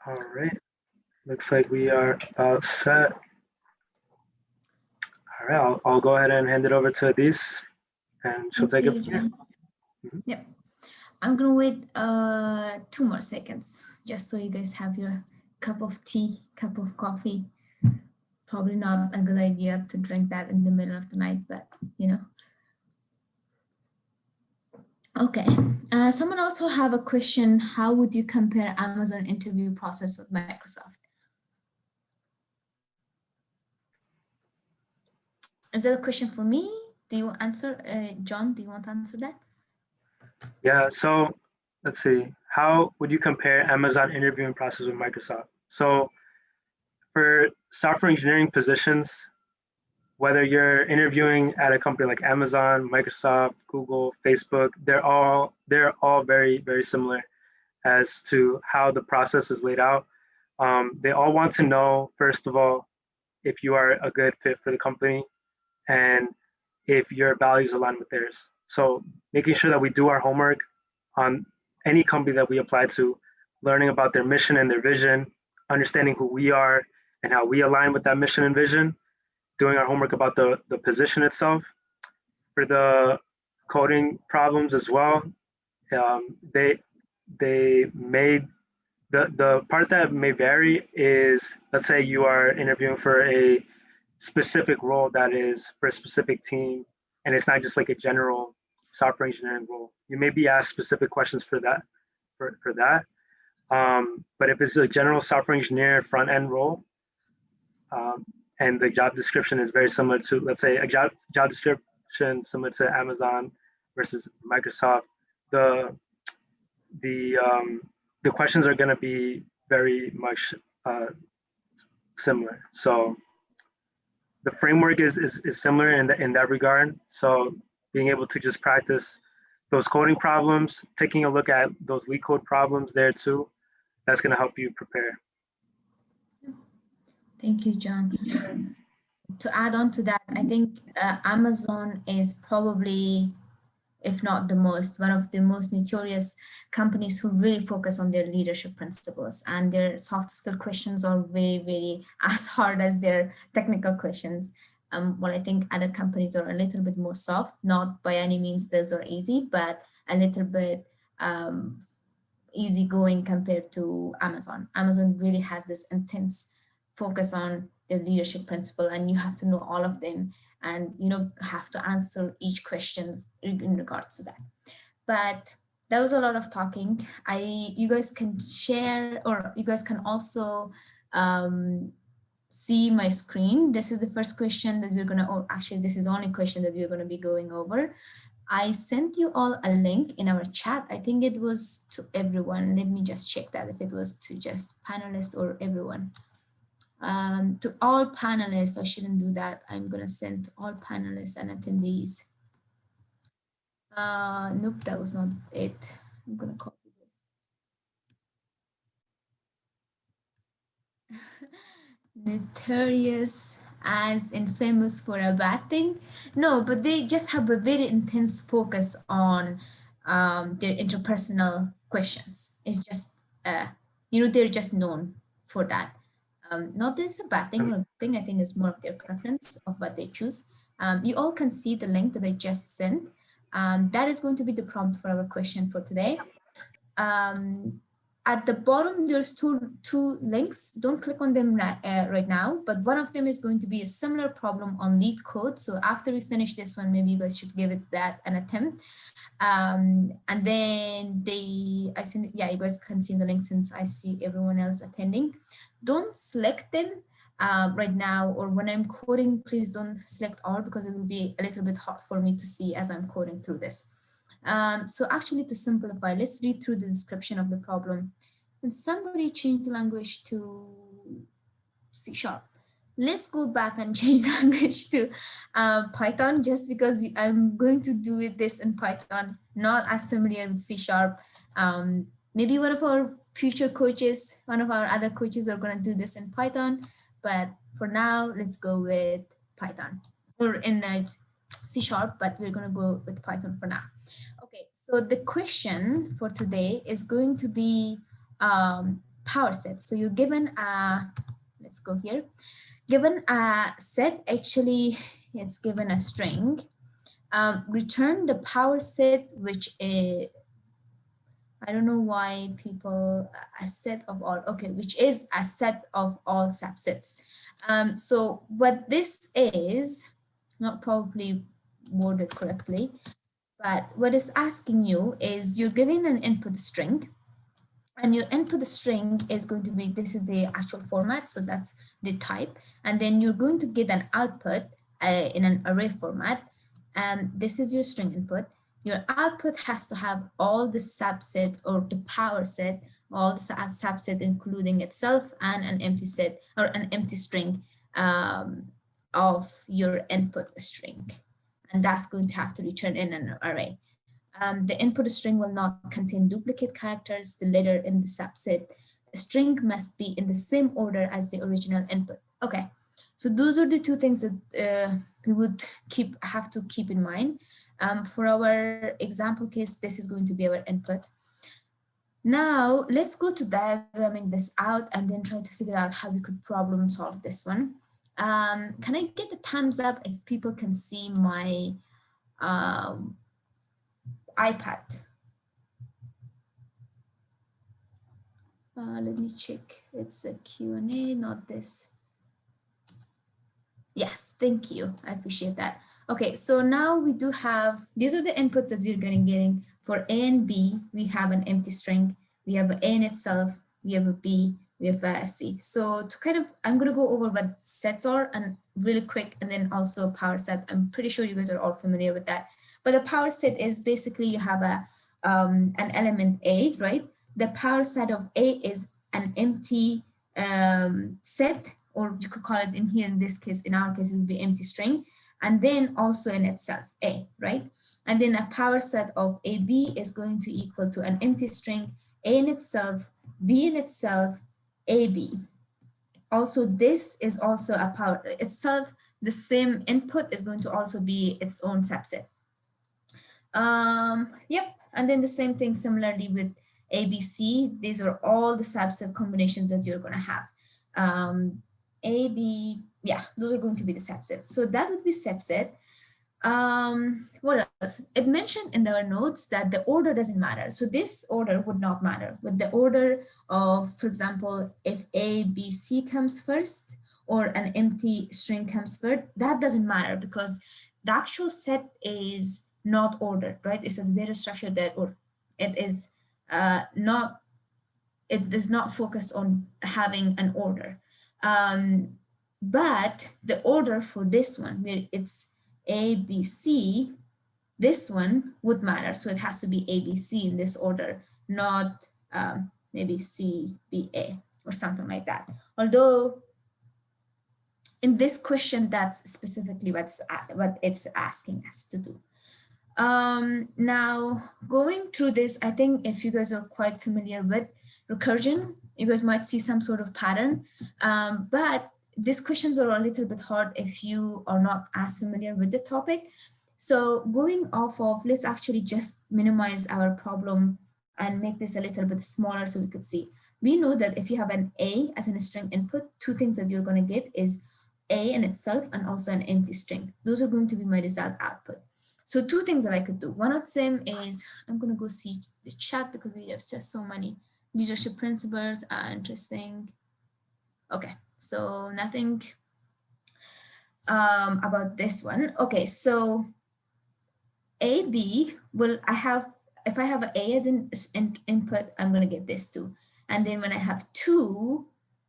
All right. Looks like we are about set. All right, I'll go ahead and hand it over to Adis, and she'll take it from here. Yep. I'm gonna wait 2 more seconds just so you guys have your cup of tea, cup of coffee. Probably not a good idea to drink that in the middle of the night, but you know. Okay, someone also have a question. How would you compare Amazon interview process with Microsoft? Is that a question for me? Do you answer, John, do you want to answer that? Yeah, so let's see. How would you compare Amazon interviewing process with Microsoft? So for software engineering positions, whether you're interviewing at a company like Amazon, Microsoft, Google, Facebook, they're all very, very similar as to how the process is laid out. They all want to know, first of all, if you are a good fit for the company and if your values align with theirs. So making sure that we do our homework on any company that we apply to, learning about their mission and their vision, understanding who we are and how we align with that mission and vision, doing our homework about the position itself. For the coding problems as well, they made the part that may vary is, let's say you are interviewing for a specific role that is for a specific team, and it's not just like a general software engineering role. You may be asked specific questions for that. For that, but if it's a general software engineer front end role, and the job description is very similar to, let's say, a job description similar to Amazon versus Microsoft, the questions are going to be very much similar. So the framework is similar in that regard. So being able to just practice those coding problems, taking a look at those leak code problems there too, that's going to help you prepare. Thank you, John. To add on to that, I think Amazon is probably, if not the most, one of the most notorious companies who really focus on their leadership principles, and their soft skill questions are very, very as hard as their technical questions. Well, I think other companies are a little bit more soft, not by any means those are easy, but a little bit easygoing compared to Amazon. Amazon really has this intense focus on their leadership principle, and you have to know all of them, and have to answer each question in regards to that. But that was a lot of talking. You guys can share, or you guys can also see my screen. This is the first question that we're gonna, or actually this is the only question that we're gonna be going over. I sent you all a link in our chat. I think it was to everyone. Let me just check that if it was to just panelists or everyone. To all panelists, I shouldn't do that. I'm gonna send to all panelists and attendees. Nope, that was not it. I'm gonna copy this. Notorious as infamous for a bad thing. No, but they just have a very intense focus on their interpersonal questions. It's just, they're just known for that. Not that it's a bad thing or a good thing. I think it's more of their preference of what they choose. You all can see the link that I just sent. That is going to be the prompt for our question for today. At the bottom, there's two links. Don't click on them right now, but one of them is going to be a similar problem on lead code. So after we finish this one, maybe you guys should give it that an attempt. And then you guys can see the link since I see everyone else attending. Don't select them right now, or when I'm coding, please don't select all because it will be a little bit hard for me to see as I'm coding through this. So actually, to simplify, let's read through the description of the problem. And somebody change the language to C#. Let's go back and change the language to Python, just because I'm going to do this in Python, not as familiar with C#. Maybe one of our future coaches, one of our other coaches are going to do this in Python. But for now, let's go with Python, or in C#, but we're going to go with Python for now. Okay, so the question for today is going to be power set. So you're given a, let's go here, given a set, actually it's given a string. Return the power set, which is, I don't know why people, a set of all, okay, which is a set of all subsets. So what this is, not probably worded correctly, but what it's asking you is you're giving an input string, and your input string is going to be, this is the actual format, so that's the type, and then you're going to get an output in an array format. This is your string input. Your output has to have all the subset or the power set, all the subset including itself, and an empty set or an empty string of your input string. And that's going to have to return in an array. The input string will not contain duplicate characters. The letter in the subset string must be in the same order as the original input. Okay, so those are the two things that we would have to keep in mind. For our example case, this is going to be our input. Now let's go to diagramming this out and then try to figure out how we could problem solve this one. Can I get a thumbs up if people can see my iPad? Let me check. It's a Q&A, not this. Yes, thank you. I appreciate that. Okay, so now we do have, these are the inputs that we're going to getting. For A and B, we have an empty string. We have an A in itself. We have a B. We have a C. So to kind of, I'm going to go over what sets are and really quick, and then also power set. I'm pretty sure you guys are all familiar with that. But the power set is basically you have a an element A, right? The power set of A is an empty set, or you could call it in here, in this case, in our case, it would be empty string, and then also in itself, A, right? And then a power set of AB is going to equal to an empty string, A in itself, B in itself, AB. Also, this is also a power itself. The same input is going to also be its own subset. Yep, and then the same thing similarly with ABC. These are all the subset combinations that you're going to have. AB, yeah, those are going to be the subsets. So that would be subset. What else? It mentioned in our notes that the order doesn't matter. So this order would not matter. With the order of, for example, if A, B, C comes first, or an empty string comes first, that doesn't matter because the actual set is not ordered, right? It's a data structure that, or it is not, it does not focus on having an order. But the order for this one, where it's A, B, C, this one would matter. So it has to be A, B, C in this order, not maybe C, B, A, or something like that. Although in this question, that's specifically what it's asking us to do. Now going through this, I think if you guys are quite familiar with recursion, you guys might see some sort of pattern, but these questions are a little bit hard if you are not as familiar with the topic. So going off of, let's actually just minimize our problem and make this a little bit smaller so we could see. We know that if you have an A as a string input, two things that you're going to get is A in itself and also an empty string. Those are going to be my result output. So two things that I could do. One of them is, I'm going to go see the chat because we have just so many leadership principles are interesting. Okay, so nothing about this one. Okay, so A, B, will I have, if I have an A as an input, I'm going to get this too. And then when I have 2,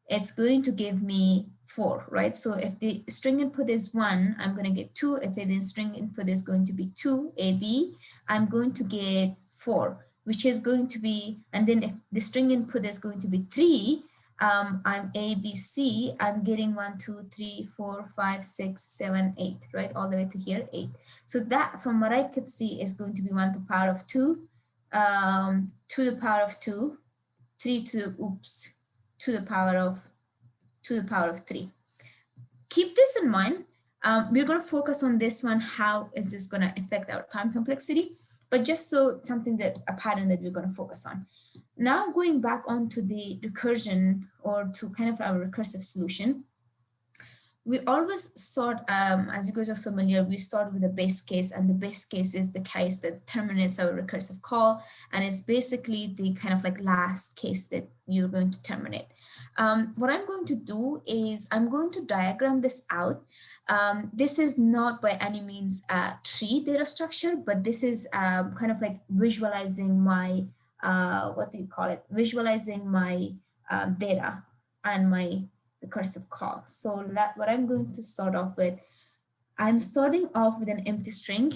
it's going to give me 4, right? So if the string input is 1, I'm going to get 2. If the string input is going to be 2, AB, I'm going to get 4, which is going to be, and then if the string input is going to be 3, I'm A, B, C, I'm getting 1, 2, 3, 4, 5, 6, 7, 8, right? All the way to here, 8. So that from what I could see is going to be 1 to the power of 2, 2 to the power of 2, 3 to the, oops, to the power of 3. Keep this in mind. We're going to focus on this one. How is this going to affect our time complexity? But just so something that a pattern that we're going to focus on. Now going back onto the recursion or to kind of our recursive solution, we always start, as you guys are familiar, we start with a base case, and the base case is the case that terminates our recursive call, and it's basically the kind of like last case that you're going to terminate. What I'm going to do is I'm going to diagram this out. This is not by any means a tree data structure, but this is kind of like visualizing my, what do you call it? Visualizing my data and my recursive call. So what I'm going to start off with, I'm starting off with an empty string,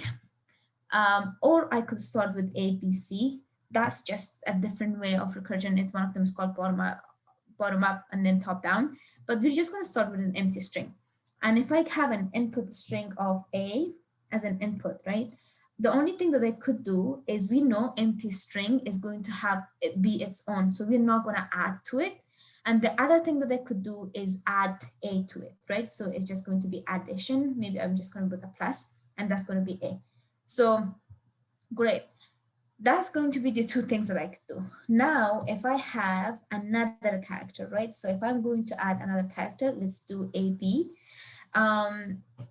or I could start with ABC. That's just a different way of recursion. It's one of them is called bottom up and then top down, but we're just going to start with an empty string. And if I have an input string of A as an input, right? The only thing that I could do is we know empty string is going to have it be its own. So we're not going to add to it. And the other thing that I could do is add A to it, right? So it's just going to be addition. Maybe I'm just going to put a plus, and that's going to be A. So great. That's going to be the two things that I could do. Now, if I have another character, right? So if I'm going to add another character, let's do AB.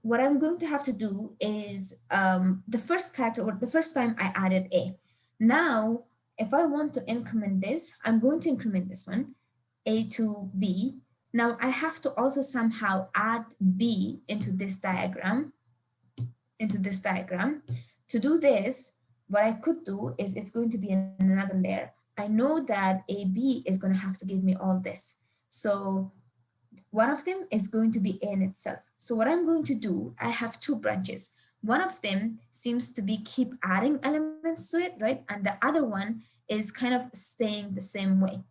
What I'm going to have to do is the first character, or the first time I added A. Now, if I want to increment this, I'm going to increment this one. A to B. Now I have to also somehow add B into this diagram. To do this, what I could do is it's going to be in another layer. I know that AB is going to have to give me all this. So one of them is going to be A in itself. So what I'm going to do, I have two branches. One of them seems to be keep adding elements to it, right? And the other one is kind of staying the same way.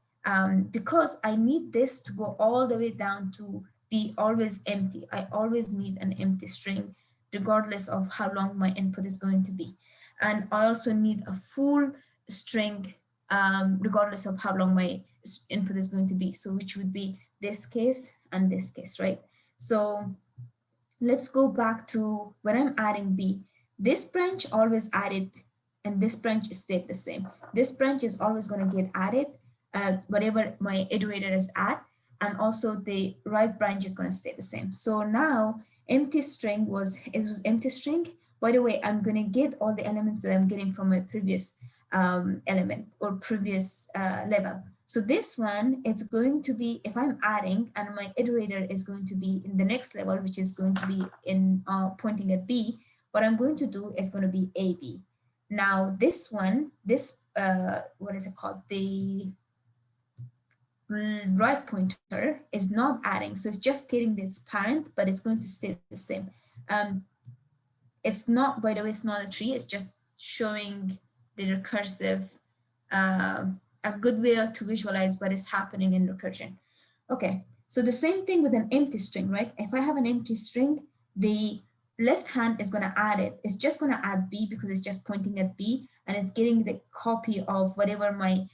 Because I need this to go all the way down to be always empty. I always need an empty string, regardless of how long my input is going to be. And I also need a full string, regardless of how long my input is going to be. So which would be this case and this case, right? So let's go back to when I'm adding B. This branch always added, and this branch stayed the same. This branch is always going to get added, whatever my iterator is at, and also the right branch is going to stay the same. So now empty string was empty string. By the way, I'm going to get all the elements that I'm getting from my previous element or previous level. So this one, it's going to be, if I'm adding and my iterator is going to be in the next level, which is going to be in pointing at B, what I'm going to do is going to be AB. Now this one, this, what is it called? The right pointer is not adding. So it's just stating that it's parent, but it's going to stay the same. It's not, by the way, it's not a tree. It's just showing the recursive, a good way to visualize what is happening in recursion. Okay, so the same thing with an empty string, right? If I have an empty string, the left hand is going to add it. It's just going to add B because it's just pointing at B, and it's getting the copy of whatever my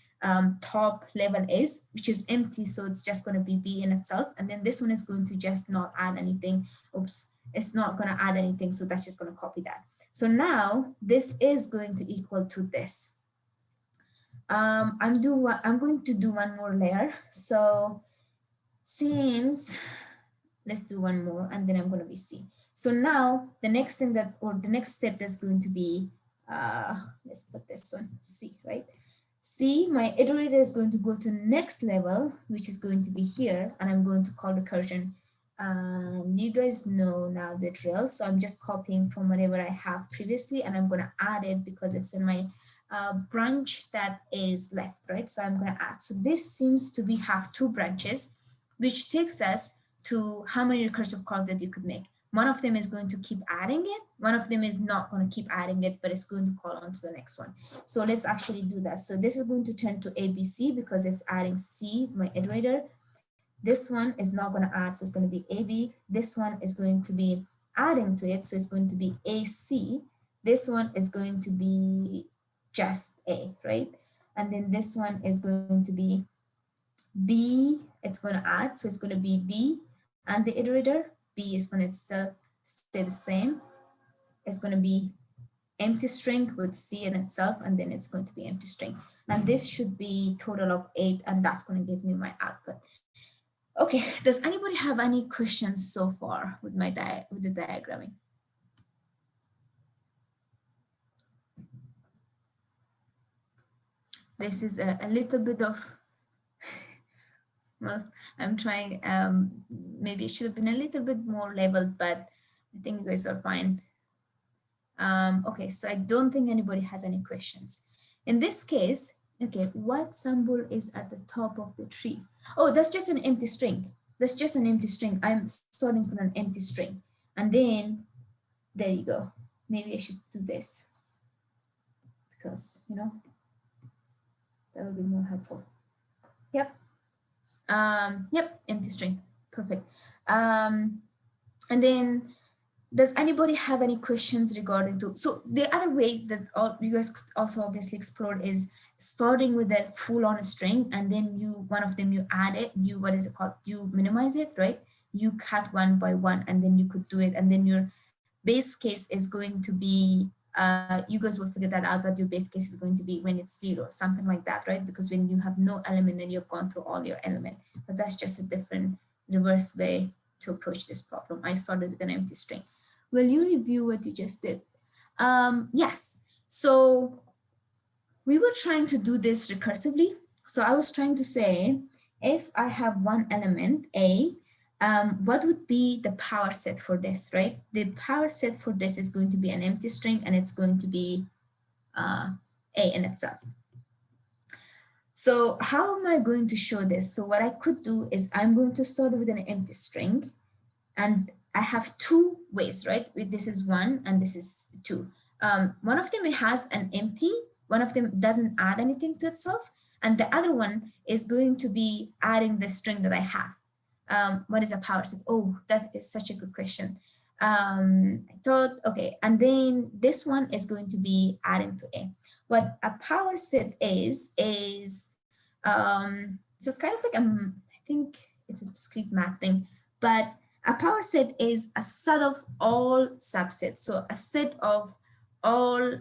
top level is, which is empty. So it's just going to be B in itself. And then this one is going to just not add anything. Oops, it's not going to add anything. So that's just going to copy that. So now this is going to equal to this. I'm going to do one more layer. So seems, let's do one more, and then I'm going to be C. So now the next thing that, or the next step that's going to be, let's put this one C, right? C, my iterator is going to go to next level, which is going to be here, and I'm going to call recursion. You guys know now the drill. So I'm just copying from whatever I have previously, and I'm going to add it because it's in my branch that is left, right? So I'm going to add. So this seems to be have 2 branches, which takes us to how many recursive calls that you could make. One of them is going to keep adding it. One of them is not going to keep adding it, but it's going to call on to the next one. So let's actually do that. So this is going to turn to ABC because it's adding C, my iterator. This one is not going to add, so it's going to be AB. This one is going to be adding to it, so it's going to be AC. This one is going to be just A, right? And then this one is going to be B, it's going to add, so it's going to be B and the iterator. B is going to still stay the same. It's going to be empty string with C in itself, and then it's going to be empty string. And this should be total of 8, and that's going to give me my output. Okay, does anybody have any questions so far with my with the diagramming? This is a little bit of, well, I'm trying, maybe it should have been a little bit more leveled, but I think you guys are fine. Okay, so I don't think anybody has any questions. In this case, okay, what symbol is at the top of the tree? Oh, that's just an empty string. That's just an empty string. I'm starting from an empty string. And then, there you go. Maybe I should do this because, you know, that would be more helpful. Yep. Yep, empty string. Perfect. And then, does anybody have any questions regarding to, so the other way that you guys could also obviously explore is starting with that full on string, and then one of them you add it, what is it called? You minimize it, right? You cut one by one, and then you could do it. And then your base case is going to be, you guys will figure that out, that your base case is going to be when it's 0, something like that, right? Because when you have no element, then you've gone through all your element. But that's just a different reverse way to approach this problem. I started with an empty string. Will you review what you just did? Yes. So we were trying to do this recursively. So I was trying to say, if I have one element, A, what would be the power set for this, right? The power set for this is going to be an empty string, and it's going to be A in itself. So how am I going to show this? So what I could do is I'm going to start with an empty string, and I have 2 ways, right? This is 1 and this is 2. One of them has an empty, one of them doesn't add anything to itself, and the other one is going to be adding the string that I have. What is a power set? Oh, that is such a good question. I thought, okay, and then this one is going to be adding to A. What a power set is so it's kind of like I think it's a discrete math thing, but a power set is a set of all subsets. So a set of all,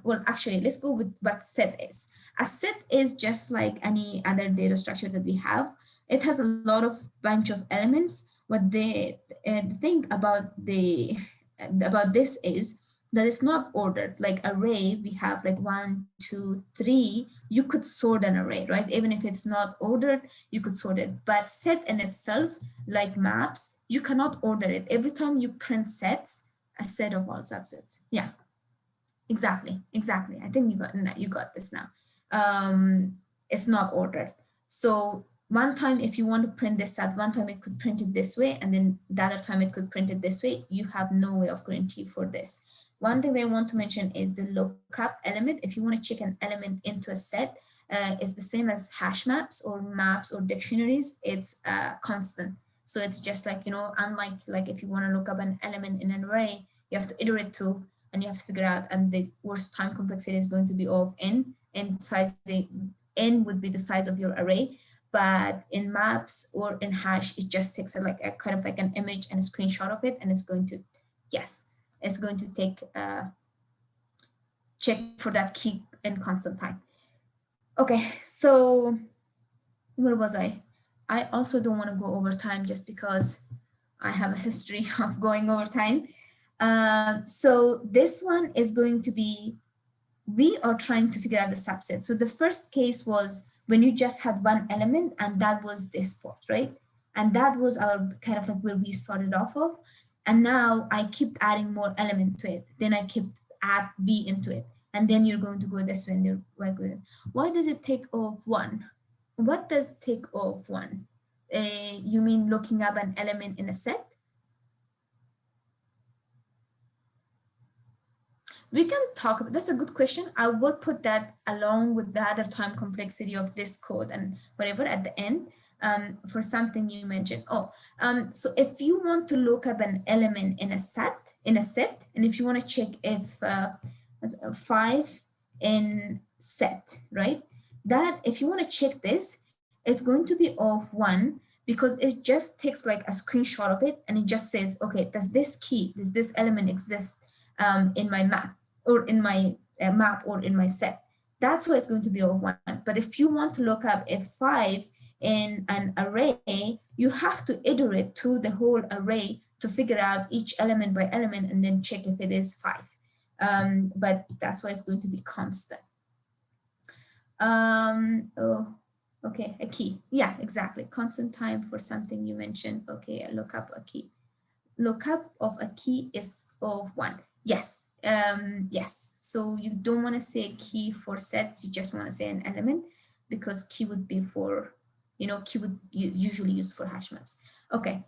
well, actually, let's go with what set is. A set is just like any other data structure that we have. It has a lot of bunch of elements. What the thing about this is that it's not ordered. Like array, we have like 1, 2, 3. You could sort an array, right? Even if it's not ordered, you could sort it. But set in itself, like maps, you cannot order it. Every time you print sets, a set of all subsets. Yeah, exactly. I think you got this now. It's not ordered. So one time, if you want to print this set, one time it could print it this way, and then the other time it could print it this way. You have no way of guarantee for this. One thing that I want to mention is the lookup element. If you want to check an element into a set, it's the same as hash maps or maps or dictionaries. It's constant. So it's just like, you know, unlike like if you want to look up an element in an array, You have to iterate through and you have to figure out, and the worst time complexity is going to be of n, and size n would be the size of your array. But in maps or in hash, it just takes like a kind of like an image and a screenshot of it, and it's going to, yes, it's going to take check for that key in constant time. Okay, so where was I? I also don't want to go over time just because I have a history of going over time. So this one is going to be, we are trying to figure out the subset. So the first case was when you just had one element, and that was this port, right? And that was our kind of like where we started off of. And now I keep adding more element to it. Then I keep add B into it. And then you're going to go this way and you're going. Why does it take off one? What does take off one? You mean looking up an element in a set? We can talk about, that's a good question. I will put that along with the other time complexity of this code and whatever at the end for something you mentioned. So if you want to look up an element in a set, and if you want to check if 5 in set, right? That if you want to check this, it's going to be of 1 because it just takes like a screenshot of it and it just says, okay, does this element exist in my map or in my map or in my set? That's why it's going to be of 1. But if you want to look up if 5 in an array, you have to iterate through the whole array to figure out each element by element and then check if it is 5. But that's why it's going to be constant. Okay, a key. Yeah, exactly. Constant time for something you mentioned. Okay, I look up a key. Lookup of a key is of 1. Yes, yes. So you don't want to say key for sets, you just want to say an element because key would be for, key would usually use for hash maps. Okay.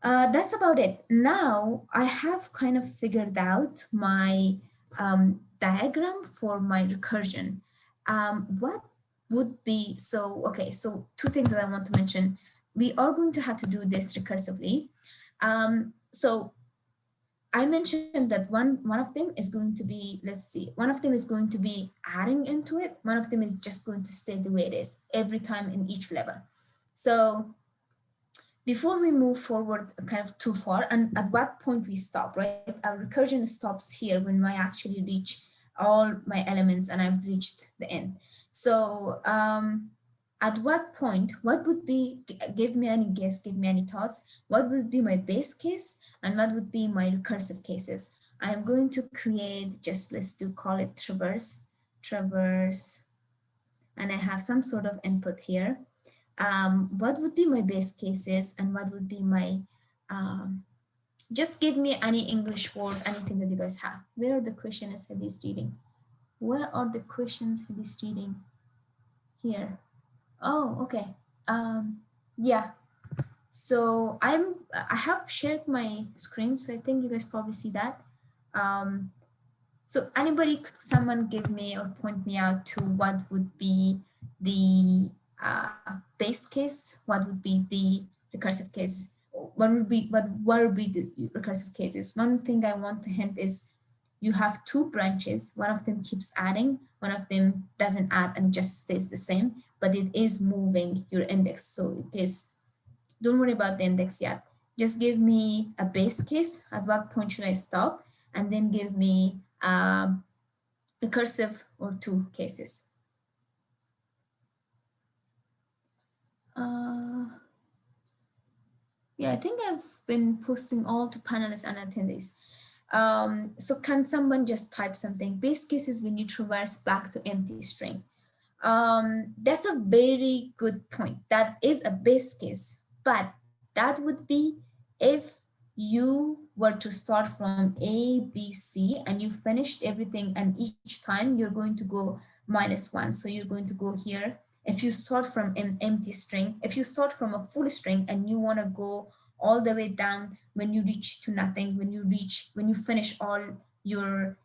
That's about it. Now I have kind of figured out my diagram for my recursion. What would be, okay, so 2 things that I want to mention. We are going to have to do this recursively. So I mentioned that one of them is going to be, let's see, one of them is going to be adding into it. One of them is just going to stay the way it is every time in each level. So before we move forward kind of too far, and at what point we stop, right? Our recursion stops here when I actually reach all my elements and I've reached the end. So at what point, what would be, give me any guess, give me any thoughts, what would be my base case and what would be my recursive cases? I'm going to create, just call it traverse, and I have some sort of input here. What would be my base cases and what would be my, just give me any English word, anything that you guys have. Where are the questions Hadi's reading? Where are the questions Hadi's reading? Here. Oh, okay. Yeah. So I have shared my screen, so I think you guys probably see that. So someone give me or point me out to what would be the base case, what would be the recursive case, what would be the recursive cases. One thing I want to hint is you have 2 branches. One of them keeps adding, one of them doesn't add and just stays the same, but it is moving your index. So it is, don't worry about the index yet. Just give me a base case. At what point should I stop? And then give me recursive or 2 cases. Yeah, I think I've been posting all to panelists and attendees. So can someone just type something? Base case is when you traverse back to empty string. That's a very good point. That is a base case, but that would be if you were to start from A, B, C, and you finished everything, and each time you're going to go -1. So you're going to go here. If you start from an empty string, if you start from a full string and you want to go all the way down when you reach to nothing, when you finish all your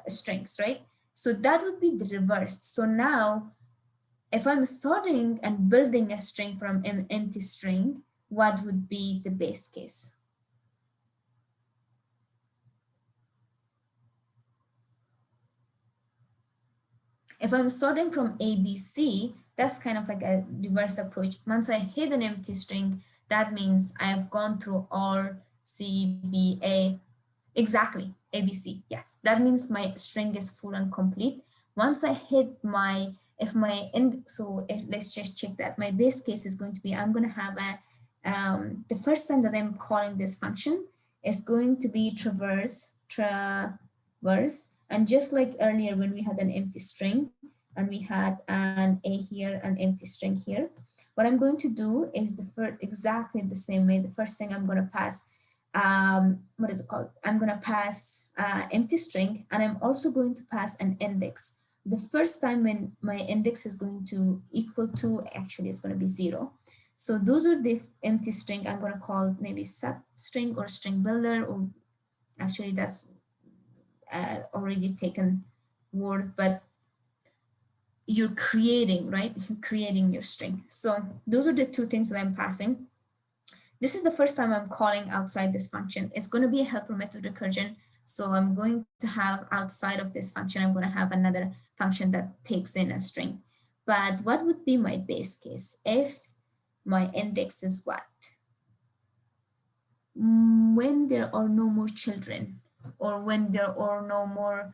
strings, right? So that would be the reverse. So now if I'm starting and building a string from an empty string, what would be the base case? If I'm starting from ABC, that's kind of like a reverse approach. Once I hit an empty string, that means I have gone through R, C, B, A. Exactly, ABC, yes. That means my string is full and complete. Once I hit my, if my end, so let's just check that. My base case is going to be, I'm going to have a, the first time that I'm calling this function is going to be traverse, and just like earlier when we had an empty string and we had an A here, an empty string here, what I'm going to do is the first, exactly the same way. The first thing I'm going to pass, what is it called? I'm going to pass empty string, and I'm also going to pass an index. The first time when my index is going to equal to, actually it's going to be 0. So those are the empty string. I'm going to call maybe substring or string builder, or actually that's already taken word, but you're creating, right? You're creating your string. So those are the two things that I'm passing. This is the first time I'm calling outside this function. It's going to be a helper method recursion. So I'm going to have outside of this function, I'm going to have another function that takes in a string. But what would be my base case if my index is what? When there are no more children, or when there are no more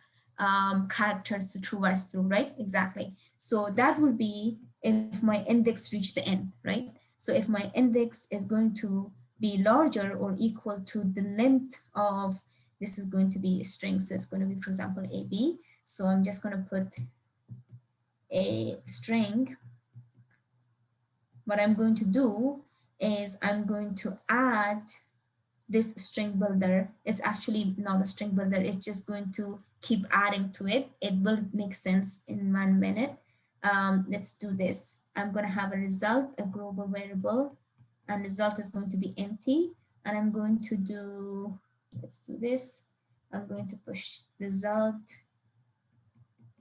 characters to traverse through, right? Exactly. So that will be if my index reach the end, right? So if my index is going to be larger or equal to the length of, this is going to be a string, so it's going to be, for example, AB. So I'm just going to put a string. What I'm going to do is I'm going to add this string builder. It's actually not a string builder, it's just going to keep adding to it. It will make sense in 1 minute. Let's do this. I'm going to have a result, a global variable, and result is going to be empty. And I'm going to do, let's do this. I'm going to push result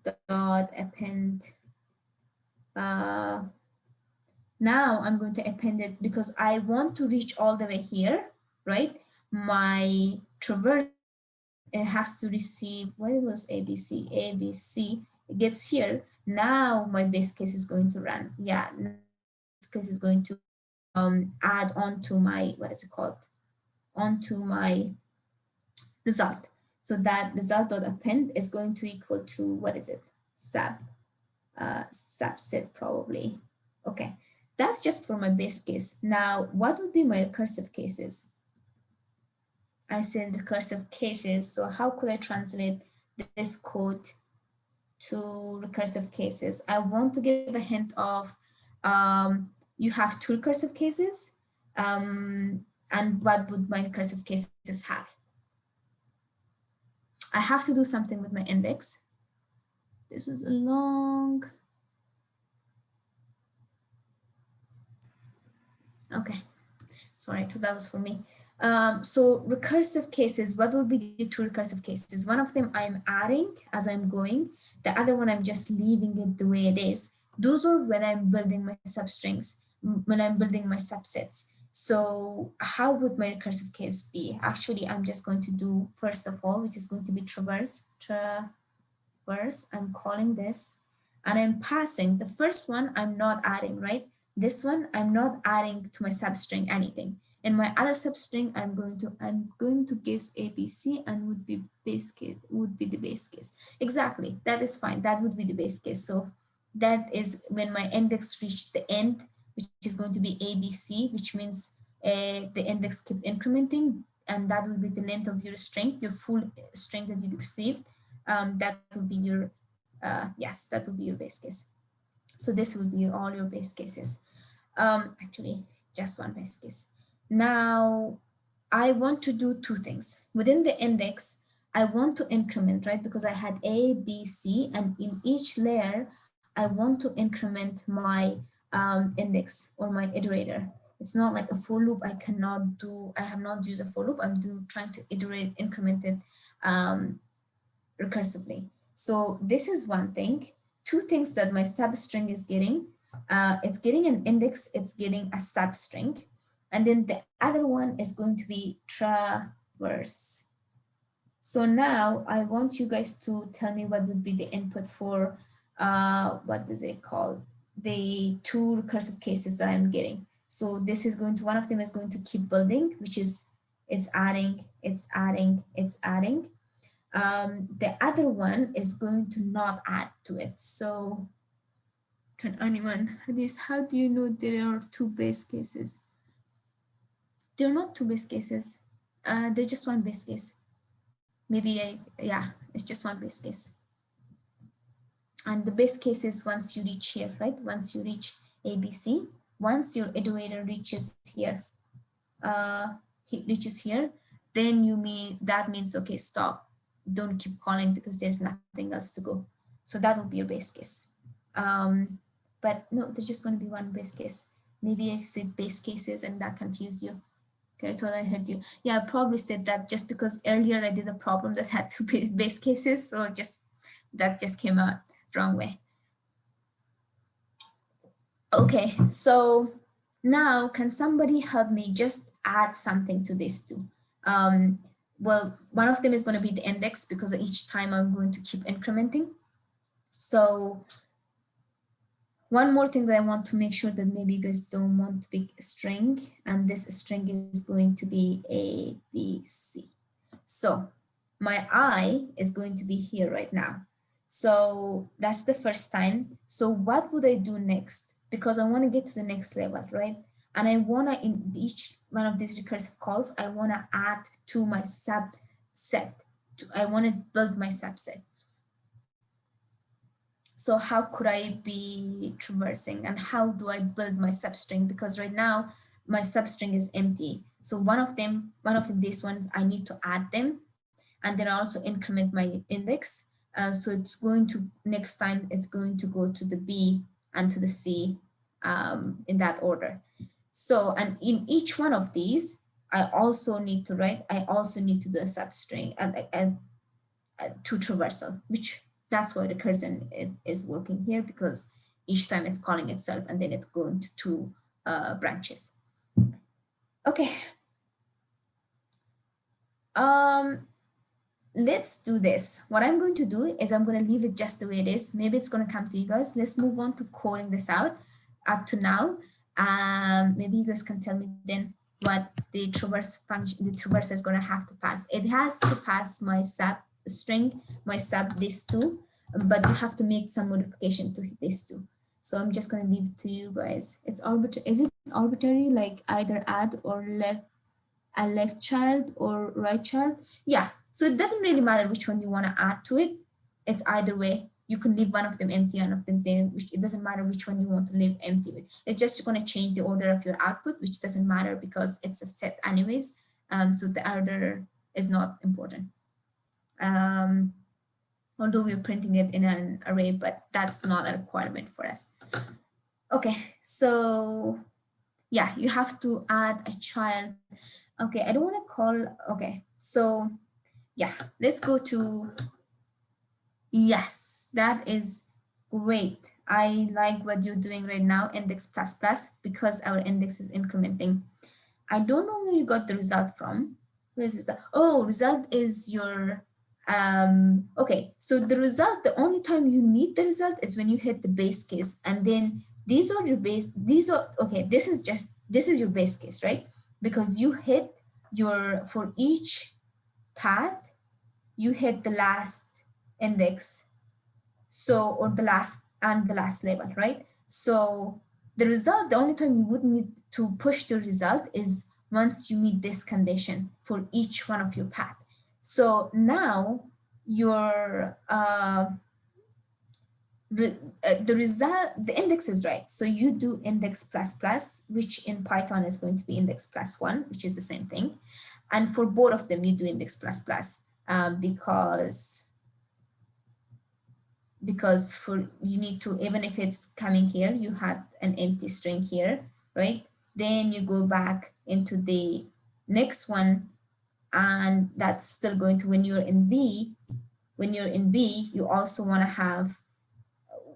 dot append. Now I'm going to append it because I want to reach all the way here, right? My traverse, it has to receive, where was ABC? ABC, it gets here. Now my base case is going to run. Yeah, this case is going to add on to my, what is it called? Onto my result. So that result.append is going to equal to, what is it? Subset probably. Okay, that's just for my base case. Now, what would be my recursive cases? I said recursive cases. So how could I translate this code to recursive cases? I want to give a hint of you have 2 recursive cases. And what would my recursive cases have? I have to do something with my index. This is a long. Okay, sorry, so that was for me. So recursive cases, what will be the 2 recursive cases? One of them I'm adding as I'm going. The other one I'm just leaving it the way it is. Those are when I'm building my substrings, when I'm building my subsets. So how would my recursive case be? Actually, I'm just going to do, first of all, which is going to be traverse. I'm calling this, and I'm passing. The first one I'm not adding, right? This one I'm not adding to my substring anything. In my other substring, I'm going to guess ABC, and would be the base case. Exactly, that is fine. That would be the base case. So that is when my index reached the end, which is going to be ABC, which means the index kept incrementing, and that will be the length of your string, your full string that you received. That will be your, yes, that will be your base case. So this will be all your base cases. Actually, just one base case. Now, I want to do 2 things. Within the index, I want to increment, right? Because I had A, B, C, and in each layer, I want to increment my index or my iterator. It's not like a for loop. I cannot do, I have not used a for loop. I'm trying to iterate, increment it recursively. So this is one thing. 2 things that my substring is getting. It's getting an index, it's getting a substring. And then the other one is going to be traverse. So now I want you guys to tell me what would be the input for what is it called? The two recursive cases that I'm getting. So this is going to, one of them is going to keep building, which is it's adding, it's adding, it's adding. The other one is going to not add to it. So can anyone, how do you know there are two base cases? They're not two base cases. They're just one base case. Maybe yeah, it's just one base case. And the base case is once you reach here, right? Once you reach ABC, once your iterator reaches here, then that means, okay, stop. Don't keep calling because there's nothing else to go. So that will be your base case. But no, there's just going to be one base case. Maybe I said base cases and that confused you. Okay, I thought I heard you. Yeah, I probably said that just because earlier I did a problem that had two base cases, so that just came out wrong way. Okay, so now can somebody help me just add something to this too? Well, one of them is going to be the index because each time I'm going to keep incrementing. So one more thing that I want to make sure that maybe you guys don't want to be a string, and this string is going to be A, B, C. So my I is going to be here right now. So that's the first time. So what would I do next? Because I want to get to the next level, right? And I want to, in each one of these recursive calls, I want to add to my subset. I want to build my subset. So how could I be traversing and how do I build my substring? Because right now my substring is empty. So one of these ones, I need to add them and then also increment my index. So it's going to, next time it's going to go to the B and to the C in that order. So, and in each one of these, I also need to do a substring and to traversal, which that's why the recursion is working here, because each time it's calling itself and then it's going to two branches. Okay. Let's do this. What I'm going to do is I'm going to leave it just the way it is. Maybe it's going to come to you guys. Let's move on to coding this out up to now. Maybe you guys can tell me then what the traverse function, the traverse is going to have to pass. It has to pass my sub string, my sub this two, but you have to make some modification to this two. So I'm just going to leave it to you guys. It's arbitrary. Is it arbitrary, like either add or left child or right child? Yeah. So it doesn't really matter which one you want to add to it. It's either way. You can leave one of them empty, one of them there. It doesn't matter which one you want to leave empty with. It's just going to change the order of your output, which doesn't matter because it's a set anyways. So the order is not important. Although we're printing it in an array, but that's not a requirement for us. Okay, so yeah, you have to add a child. Okay, I don't want to call, okay, so yeah, let's go to, yes, that is great. I like what you're doing right now, index plus plus, because our index is incrementing. I don't know where you got the result from. Where is it? Oh, result is your, okay, so the result, the only time you need the result is when you hit the base case, and then these are your base, okay, this is your base case, right? Because you hit your, for each path, you hit the last index, so, or the last level, right? So the result, the only time you would need to push the result is once you meet this condition for each one of your path. So now your the result, the index is right. So you do index plus plus, which in Python is going to be index plus one, which is the same thing. And for both of them, you do index plus plus because for, you need to, even if it's coming here, you had an empty string here, right? Then you go back into the next one, and that's still going to, when you're in B, you also want to have,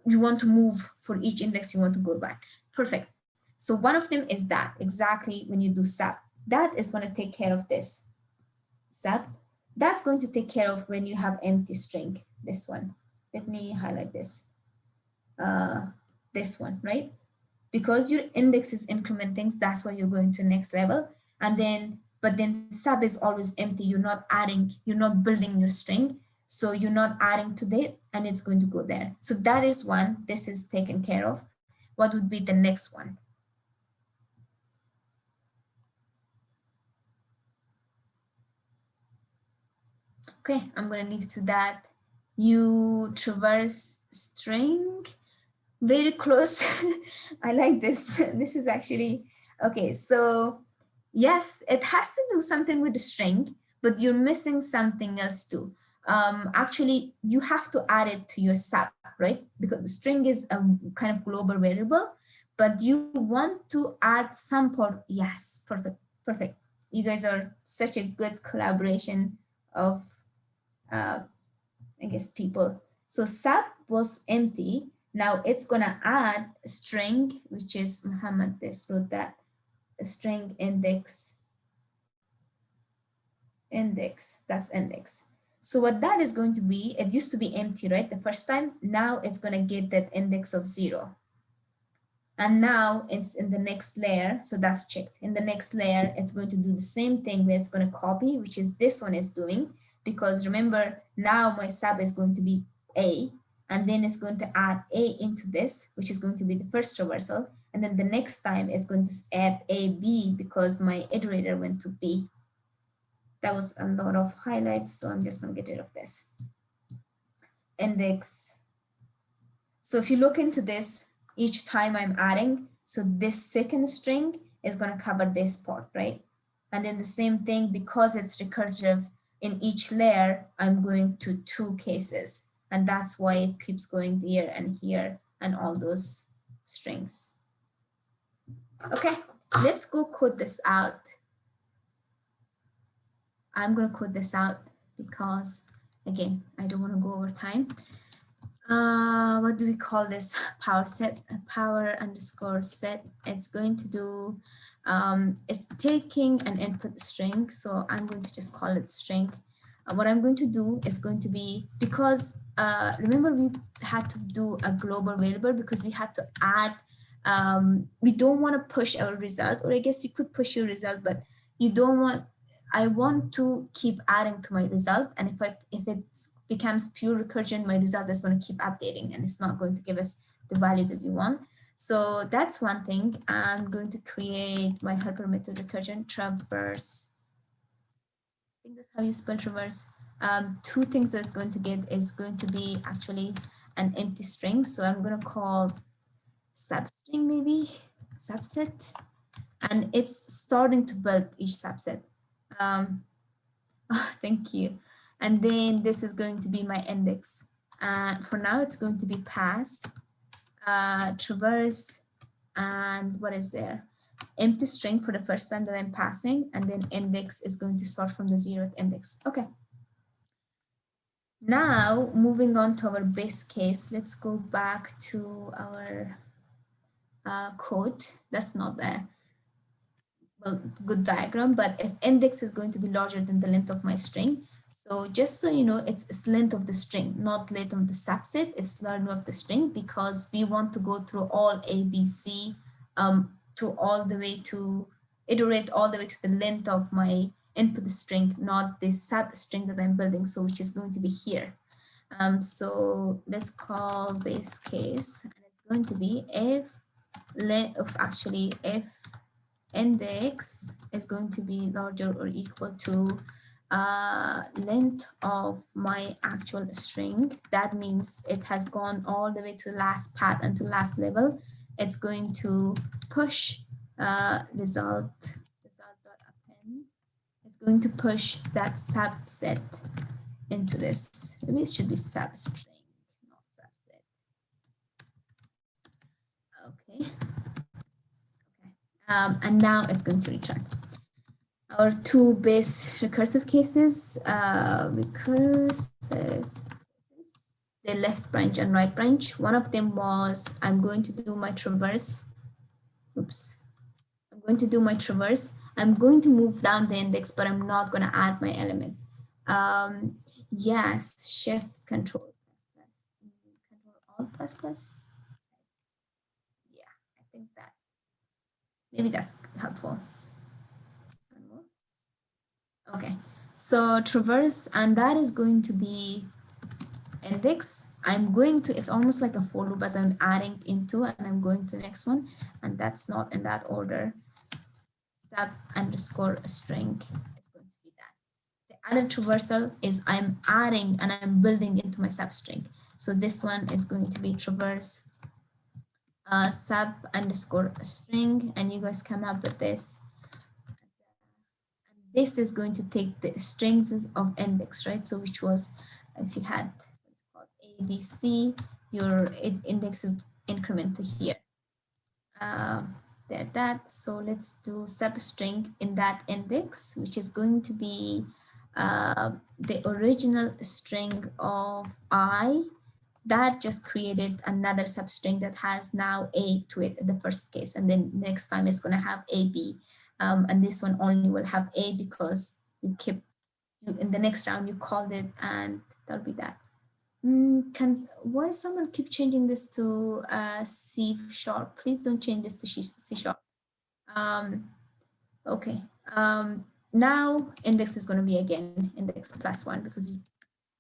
you want to move for each index, you want to go back. Perfect. So one of them is that, exactly when you do sub, that is going to take care of this. Sub, that's going to take care of when you have empty string, this one. Let me highlight this. this one, right? Because your index is incrementing, that's why you're going to next level. And then, but then sub is always empty. You're not adding, you're not building your string. So you're not adding to that, and it's going to go there. So that is one, this is taken care of. What would be the next one? Okay, I'm gonna leave to that. You traverse string, very close. I like this. This is actually, okay, so yes, it has to do something with the string, but you're missing something else too. Actually, you have to add it to your sub, right? Because the string is a kind of global variable, but you want to add some part. Yes, perfect, perfect. You guys are such a good collaboration of, I guess, people. So sub was empty. Now it's gonna add a string, which is Muhammad just wrote that, a string index, that's index. So what that is going to be, it used to be empty, right? The first time, now it's gonna get that index of 0. And now it's in the next layer, so that's checked. In the next layer, it's going to do the same thing where it's going to copy, which is this one is doing, because remember, now my sub is going to be A, and then it's going to add A into this, which is going to be the first traversal. And then the next time it's going to add A, B, because my iterator went to B. That was a lot of highlights, so I'm just going to get rid of this. Index. So if you look into this, each time I'm adding, so this second string is going to cover this part, right? And then the same thing, because it's recursive in each layer, I'm going to 2 cases. And that's why it keeps going here and all those strings. Okay, let's go code this out. I'm going to code this out because, again, I don't want to go over time. What do we call this? Power set, power underscore set. It's going to do, it's taking an input string. So I'm going to just call it string. What I'm going to do is going to be, because remember we had to do a global variable because we had to add, we don't want to push our result, or I guess you could push your result, but you don't want, I want to keep adding to my result. And if it becomes pure recursion, my result is going to keep updating and it's not going to give us the value that we want. So that's one thing. I'm going to create my helper method recursion traverse. I think that's how you spell traverse. 2 things that's going to get is going to be actually an empty string. So I'm going to call substring, maybe subset, and it's starting to build each subset. Oh, thank you. And then this is going to be my index. For now, it's going to be passed, traverse, and what is there? Empty string for the first time that I'm passing, and then index is going to start from the 0th index. Okay. Now, moving on to our base case, let's go back to our code. That's not there. Well, good diagram, but if index is going to be larger than the length of my string, so just so you know, it's length of the string, not length of the subset, it's length of the string, because we want to go through all A, B, C, to all the way to iterate all the way to the length of my input string, not the substring that I'm building, so which is going to be here. So let's call base case, and it's going to be if index is going to be larger or equal to length of my actual string. That means it has gone all the way to the last path and to last level. It's going to push result.append. It's going to push that subset into this. Maybe it should be substring, not subset. Okay. And now it's going to return our 2 base recursive cases, the left branch and right branch. One of them was, I'm going to do my traverse. Oops. I'm going to do my traverse. I'm going to move down the index, but I'm not going to add my element. Yes, shift control plus plus, control alt plus plus. think that maybe that's helpful. Okay, so traverse, and that is going to be index. I'm going to, it's almost like a for loop as I'm adding into, and I'm going to the next one, and that's not in that order. Sub underscore string is going to be that. The other traversal is I'm adding and I'm building into my substring. So this one is going to be traverse sub underscore string, and you guys come up with this. And this is going to take the strings of index, right? So which was, if you had what's called ABC, your index would increment to here. There, that. So let's do substring in that index, which is going to be the original string of I. That just created another substring that has now A to it in the first case, and then next time it's going to have AB, and this one only will have A because you keep in the next round you called it, and that'll be that. Why someone keep changing this to C sharp? Please don't change this to C sharp. Okay. Now index is going to be again index plus 1 because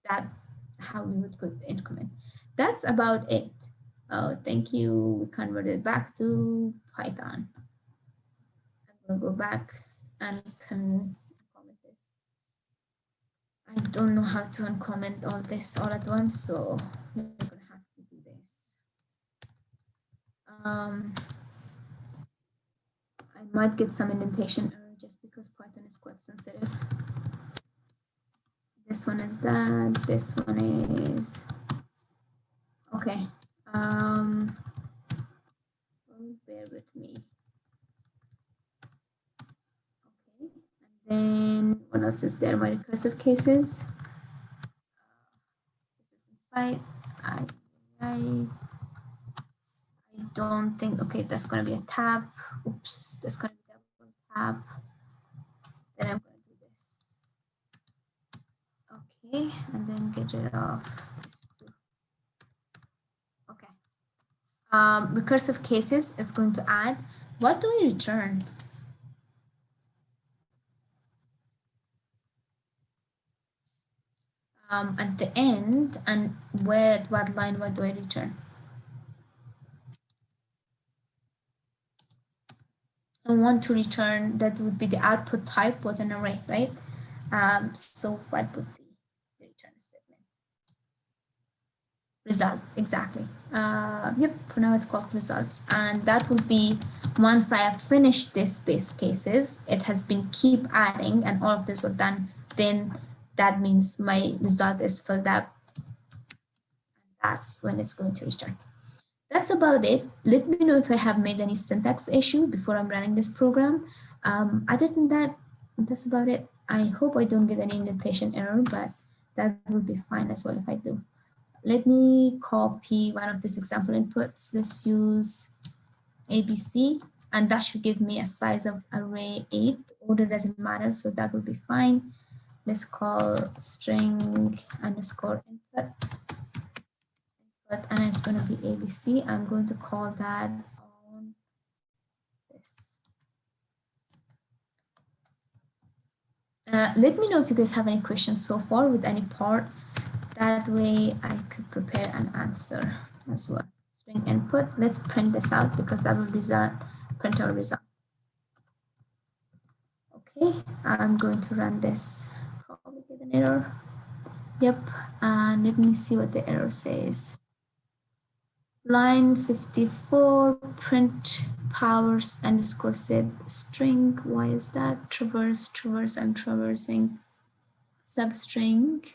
that how we would put the increment. That's about it. Oh, thank you. We converted back to Python. I'm going to go back and comment this. I don't know how to uncomment all this all at once, so we're going to have to do this. I might get some indentation error just because Python is quite sensitive. This one is that, this one is, okay. Bear with me. Okay, and then what else is there? My recursive cases. This is inside. I don't think, okay, that's going to be a tab. Oops, that's going to be double tab. Then I'm going to do this. Okay, and then get rid of this too. Okay. Recursive cases is going to add, what do we return? At the end, and where at what line, what do I return? I want to return, that would be the output type was an array, right? So what would be the return statement? Result, exactly. Yep, for now it's called results. And that would be, once I have finished this base cases, it has been keep adding and all of this were done, then that means my result is filled up. That's when it's going to return. That's about it. Let me know if I have made any syntax issue before I'm running this program. Other than that, that's about it. I hope I don't get any indentation error, but that would be fine as well if I do. Let me copy one of these example inputs. Let's use ABC, and that should give me a size of array 8. Order doesn't matter, so that will be fine. Let's call string underscore input. And it's going to be ABC. I'm going to call that on this. Let me know if you guys have any questions so far with any part. That way I could prepare an answer as well. String input. Let's print this out because that will print our result. Okay, I'm going to run this. Probably get an error. Yep, and let me see what the error says. Line 54, print powers underscore set string. Why is that? Traverse, I'm traversing. Substring.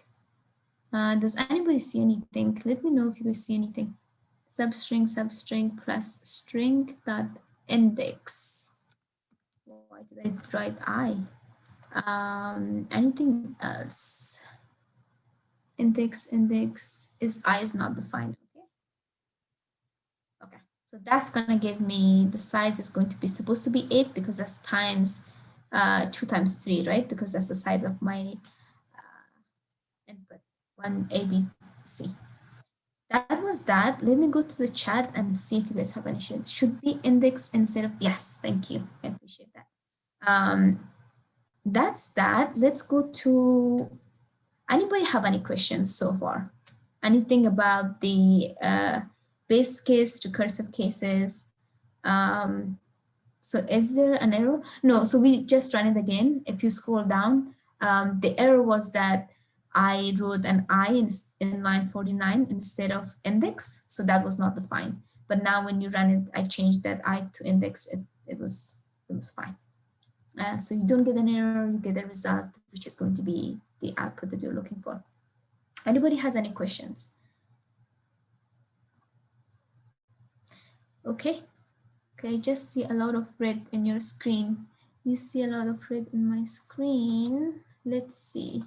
Does anybody see anything? Let me know if you guys see anything. Substring plus string dot index. Why did I write I? Anything else? Index is I is not defined. Okay, so that's going to give me, the size is going to be supposed to be 8 because that's times 2 times 3, right? Because that's the size of my input, 1 ABC. that was that. Let me go to the chat and see if you guys have any questions. Should be index instead of, yes, thank you. I appreciate that. That's that. Let's go to, anybody have any questions so far? Anything about the base case, recursive cases? So is there an error? No, so we just run it again. If you scroll down, the error was that I wrote an I in line 49 instead of index. So that was not defined. But now when you run it, I changed that I to index. It was fine. So you don't get an error, you get a result, which is going to be the output that you're looking for. Anybody has any questions? Okay. Okay, I just see a lot of red in your screen. You see a lot of red in my screen. Let's see.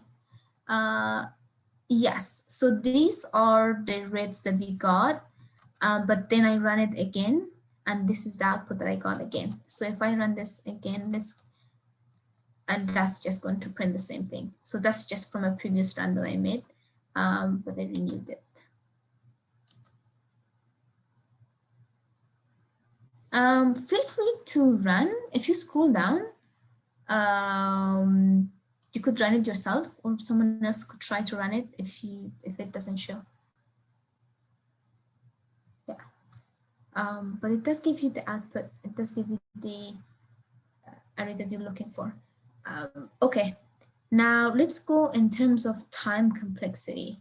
Yes, so these are the reds that we got, but then I run it again, and this is the output that I got again. So if I run this again, and that's just going to print the same thing. So that's just from a previous run that I made, but I renewed it. Feel free to run. If you scroll down, you could run it yourself, or someone else could try to run it if it doesn't show. Yeah, but it does give you the output. It does give you the array that you're looking for. Okay, now let's go in terms of time complexity.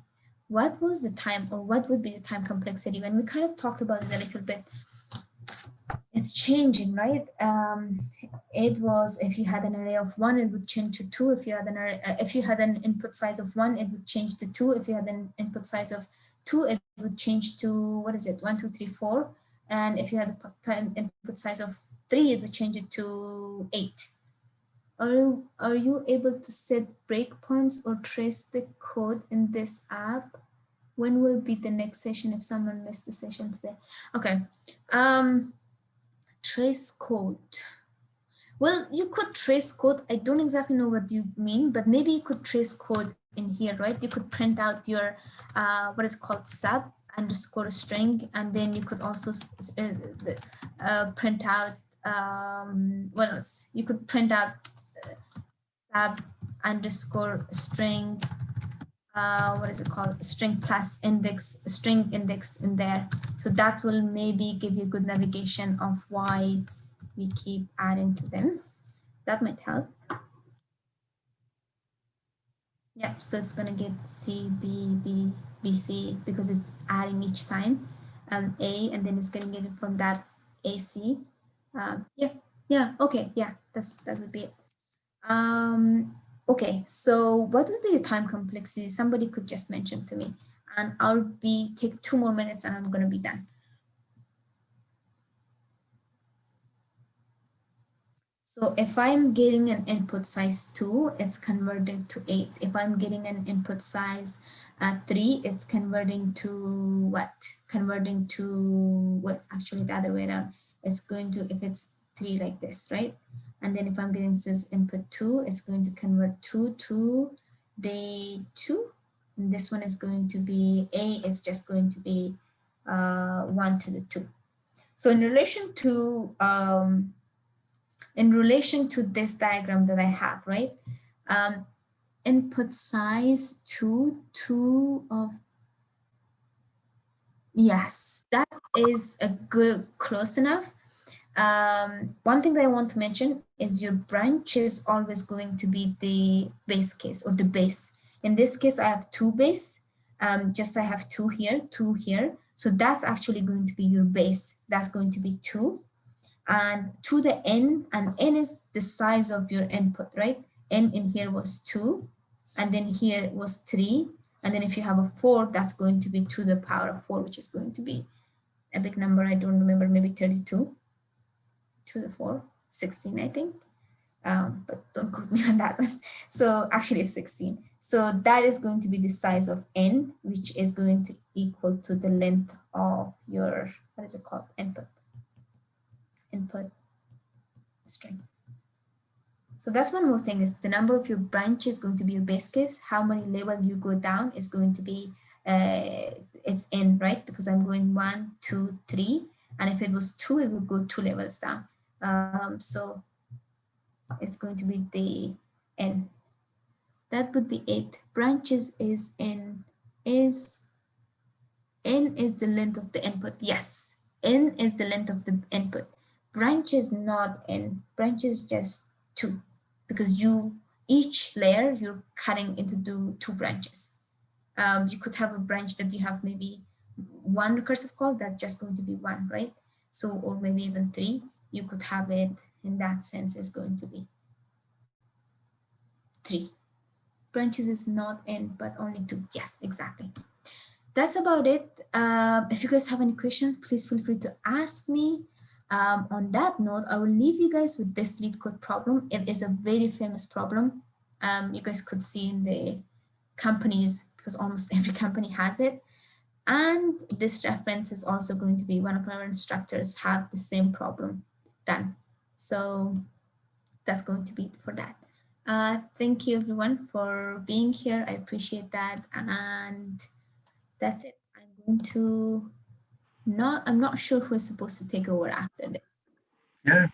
What was the time, or what would be the time complexity? When we kind of talked about it a little bit, it's changing, right? It was, if you had an array of 1, it would change to 2. If you had an array, if you had an input size of 1, it would change to 2. If you had an input size of 2, it would change to, what is it, 1, 2, 3, 4. And if you had a input size of 3, it would change it to 8. Are you able to set breakpoints or trace the code in this app? When will be the next session if someone missed the session today? Okay. Trace code. Well, you could trace code. I don't exactly know what you mean, but maybe you could trace code in here, right? You could print out your, what is called sub underscore string, and then you could also print out, what else? You could print out sub underscore string, what is it called, string plus index, string index in there. So that will maybe give you good navigation of why we keep adding to them. That might help. Yep, so it's gonna get C, B, B, B, C, because it's adding each time, A, and then it's gonna get it from that AC. Yeah, okay, yeah, that would be it. Okay, so what would be the time complexity? Somebody could just mention to me, and I'll take 2 more minutes and I'm gonna be done. So if I'm getting an input size 2, it's converting to 8. If I'm getting an input size 3, it's converting to what? Converting to what? Actually, the other way around. It's going to, if it's 3 like this, right? And then if I'm getting this input 2, it's going to convert 2 to the 2. And this one is going to be, A is just going to be 1 to the 2. So in relation to this diagram that I have, right? Input size 2 of, yes, that is a good, close enough. One thing that I want to mention is your branch is always going to be the base case, or the base. In this case, I have 2 base, just I have 2 here, 2 here. So that's actually going to be your base. That's going to be 2. And to the n, and n is the size of your input, right? N in here was 2, and then here was 3, and then if you have a 4, that's going to be to the power of 4, which is going to be a big number. I don't remember, maybe 32 to the 4, 16, I think, but don't quote me on that one. So actually it's 16. So that is going to be the size of n, which is going to equal to the length of your, what is it called, input string. So that's one more thing, is the number of your branch is going to be your base case. How many levels you go down is going to be, it's in, right? Because I'm going 1, 2, 3. And if it was 2, it would go 2 levels down. So it's going to be the N. That would be it. Branches is N. N is the length of the input. Yes, N is the length of the input. Branch is not N. Branch is just 2 because each layer you're cutting into two branches. You could have a branch that you have maybe 1 recursive call, that's just going to be 1, right? So, or maybe even 3, you could have it in that sense is going to be 3. Branches is not N, but only 2. Yes, exactly. That's about it. If you guys have any questions, please feel free to ask me. On that note, I will leave you guys with this lead code problem. It is a very famous problem. You guys could see in the companies because almost every company has it. And this reference is also going to be one of our instructors have the same problem done. So that's going to be it for that. Thank you everyone for being here. I appreciate that. And that's it. I'm not sure who is supposed to take over after this. Yeah.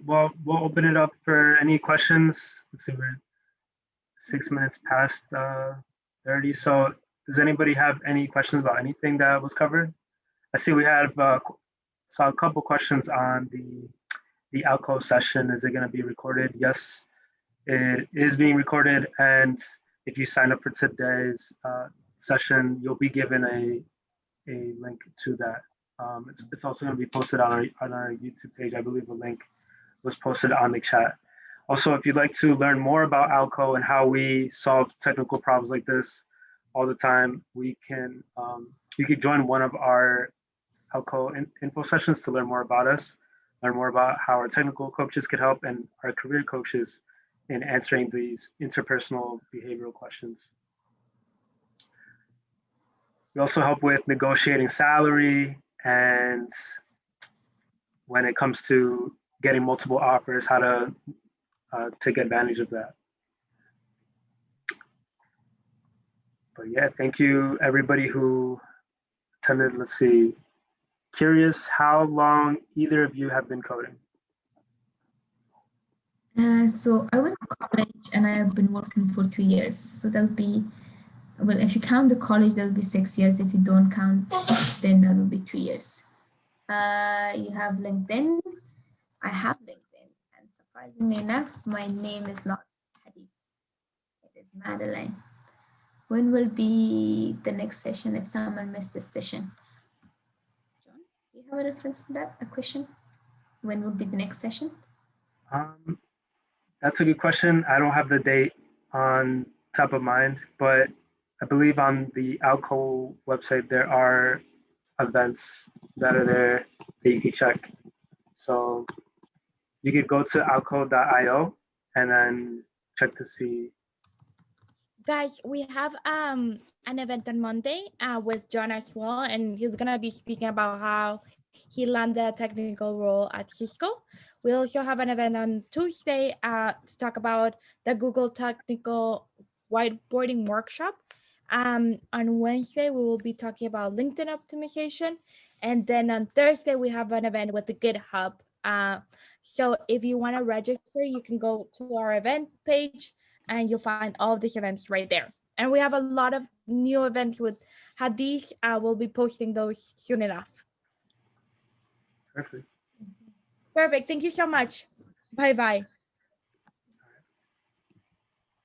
Well, we'll open it up for any questions. Let's see, we're 6 minutes past 30. So does anybody have any questions about anything that was covered? I see we have saw a couple questions on the Outco session. Is it going to be recorded? Yes, it is being recorded. And if you sign up for today's session, you'll be given a link to that. It's also going to be posted on our YouTube page. I believe a link was posted on the chat. Also, if you'd like to learn more about Outco and how we solve technical problems like this all the time, you can join one of our Outco info sessions to learn more about us, learn more about how our technical coaches could help and our career coaches in answering these interpersonal behavioral questions. We also help with negotiating salary and when it comes to getting multiple offers, how to take advantage of that. But yeah, thank you everybody who attended. Let's see. Curious how long either of you have been coding? So I went to college and I have been working for 2 years. So that'll be, well, if you count the college, that'll be 6 years. If you don't count, then that will be 2 years. You have LinkedIn. I have LinkedIn. And surprisingly enough, my name is not Hadis. It is Madeline. When will be the next session if someone missed this session? John, do you have a reference for that, a question? When will be the next session? That's a good question. I don't have the date on top of mind, but I believe on the Outco website, there are events that are there that you can check. So you could go to outco.io and then check to see. Guys, we have an event on Monday with John as well, and he's gonna be speaking about how he landed a technical role at Cisco. We also have an event on Tuesday to talk about the Google Technical Whiteboarding Workshop. On Wednesday, we will be talking about LinkedIn optimization. And then on Thursday, we have an event with the GitHub. So if you want to register, you can go to our event page and you'll find all of these events right there. And we have a lot of new events with Hadis. We'll be posting those soon enough. Perfect. Perfect. Thank you so much. Bye-bye.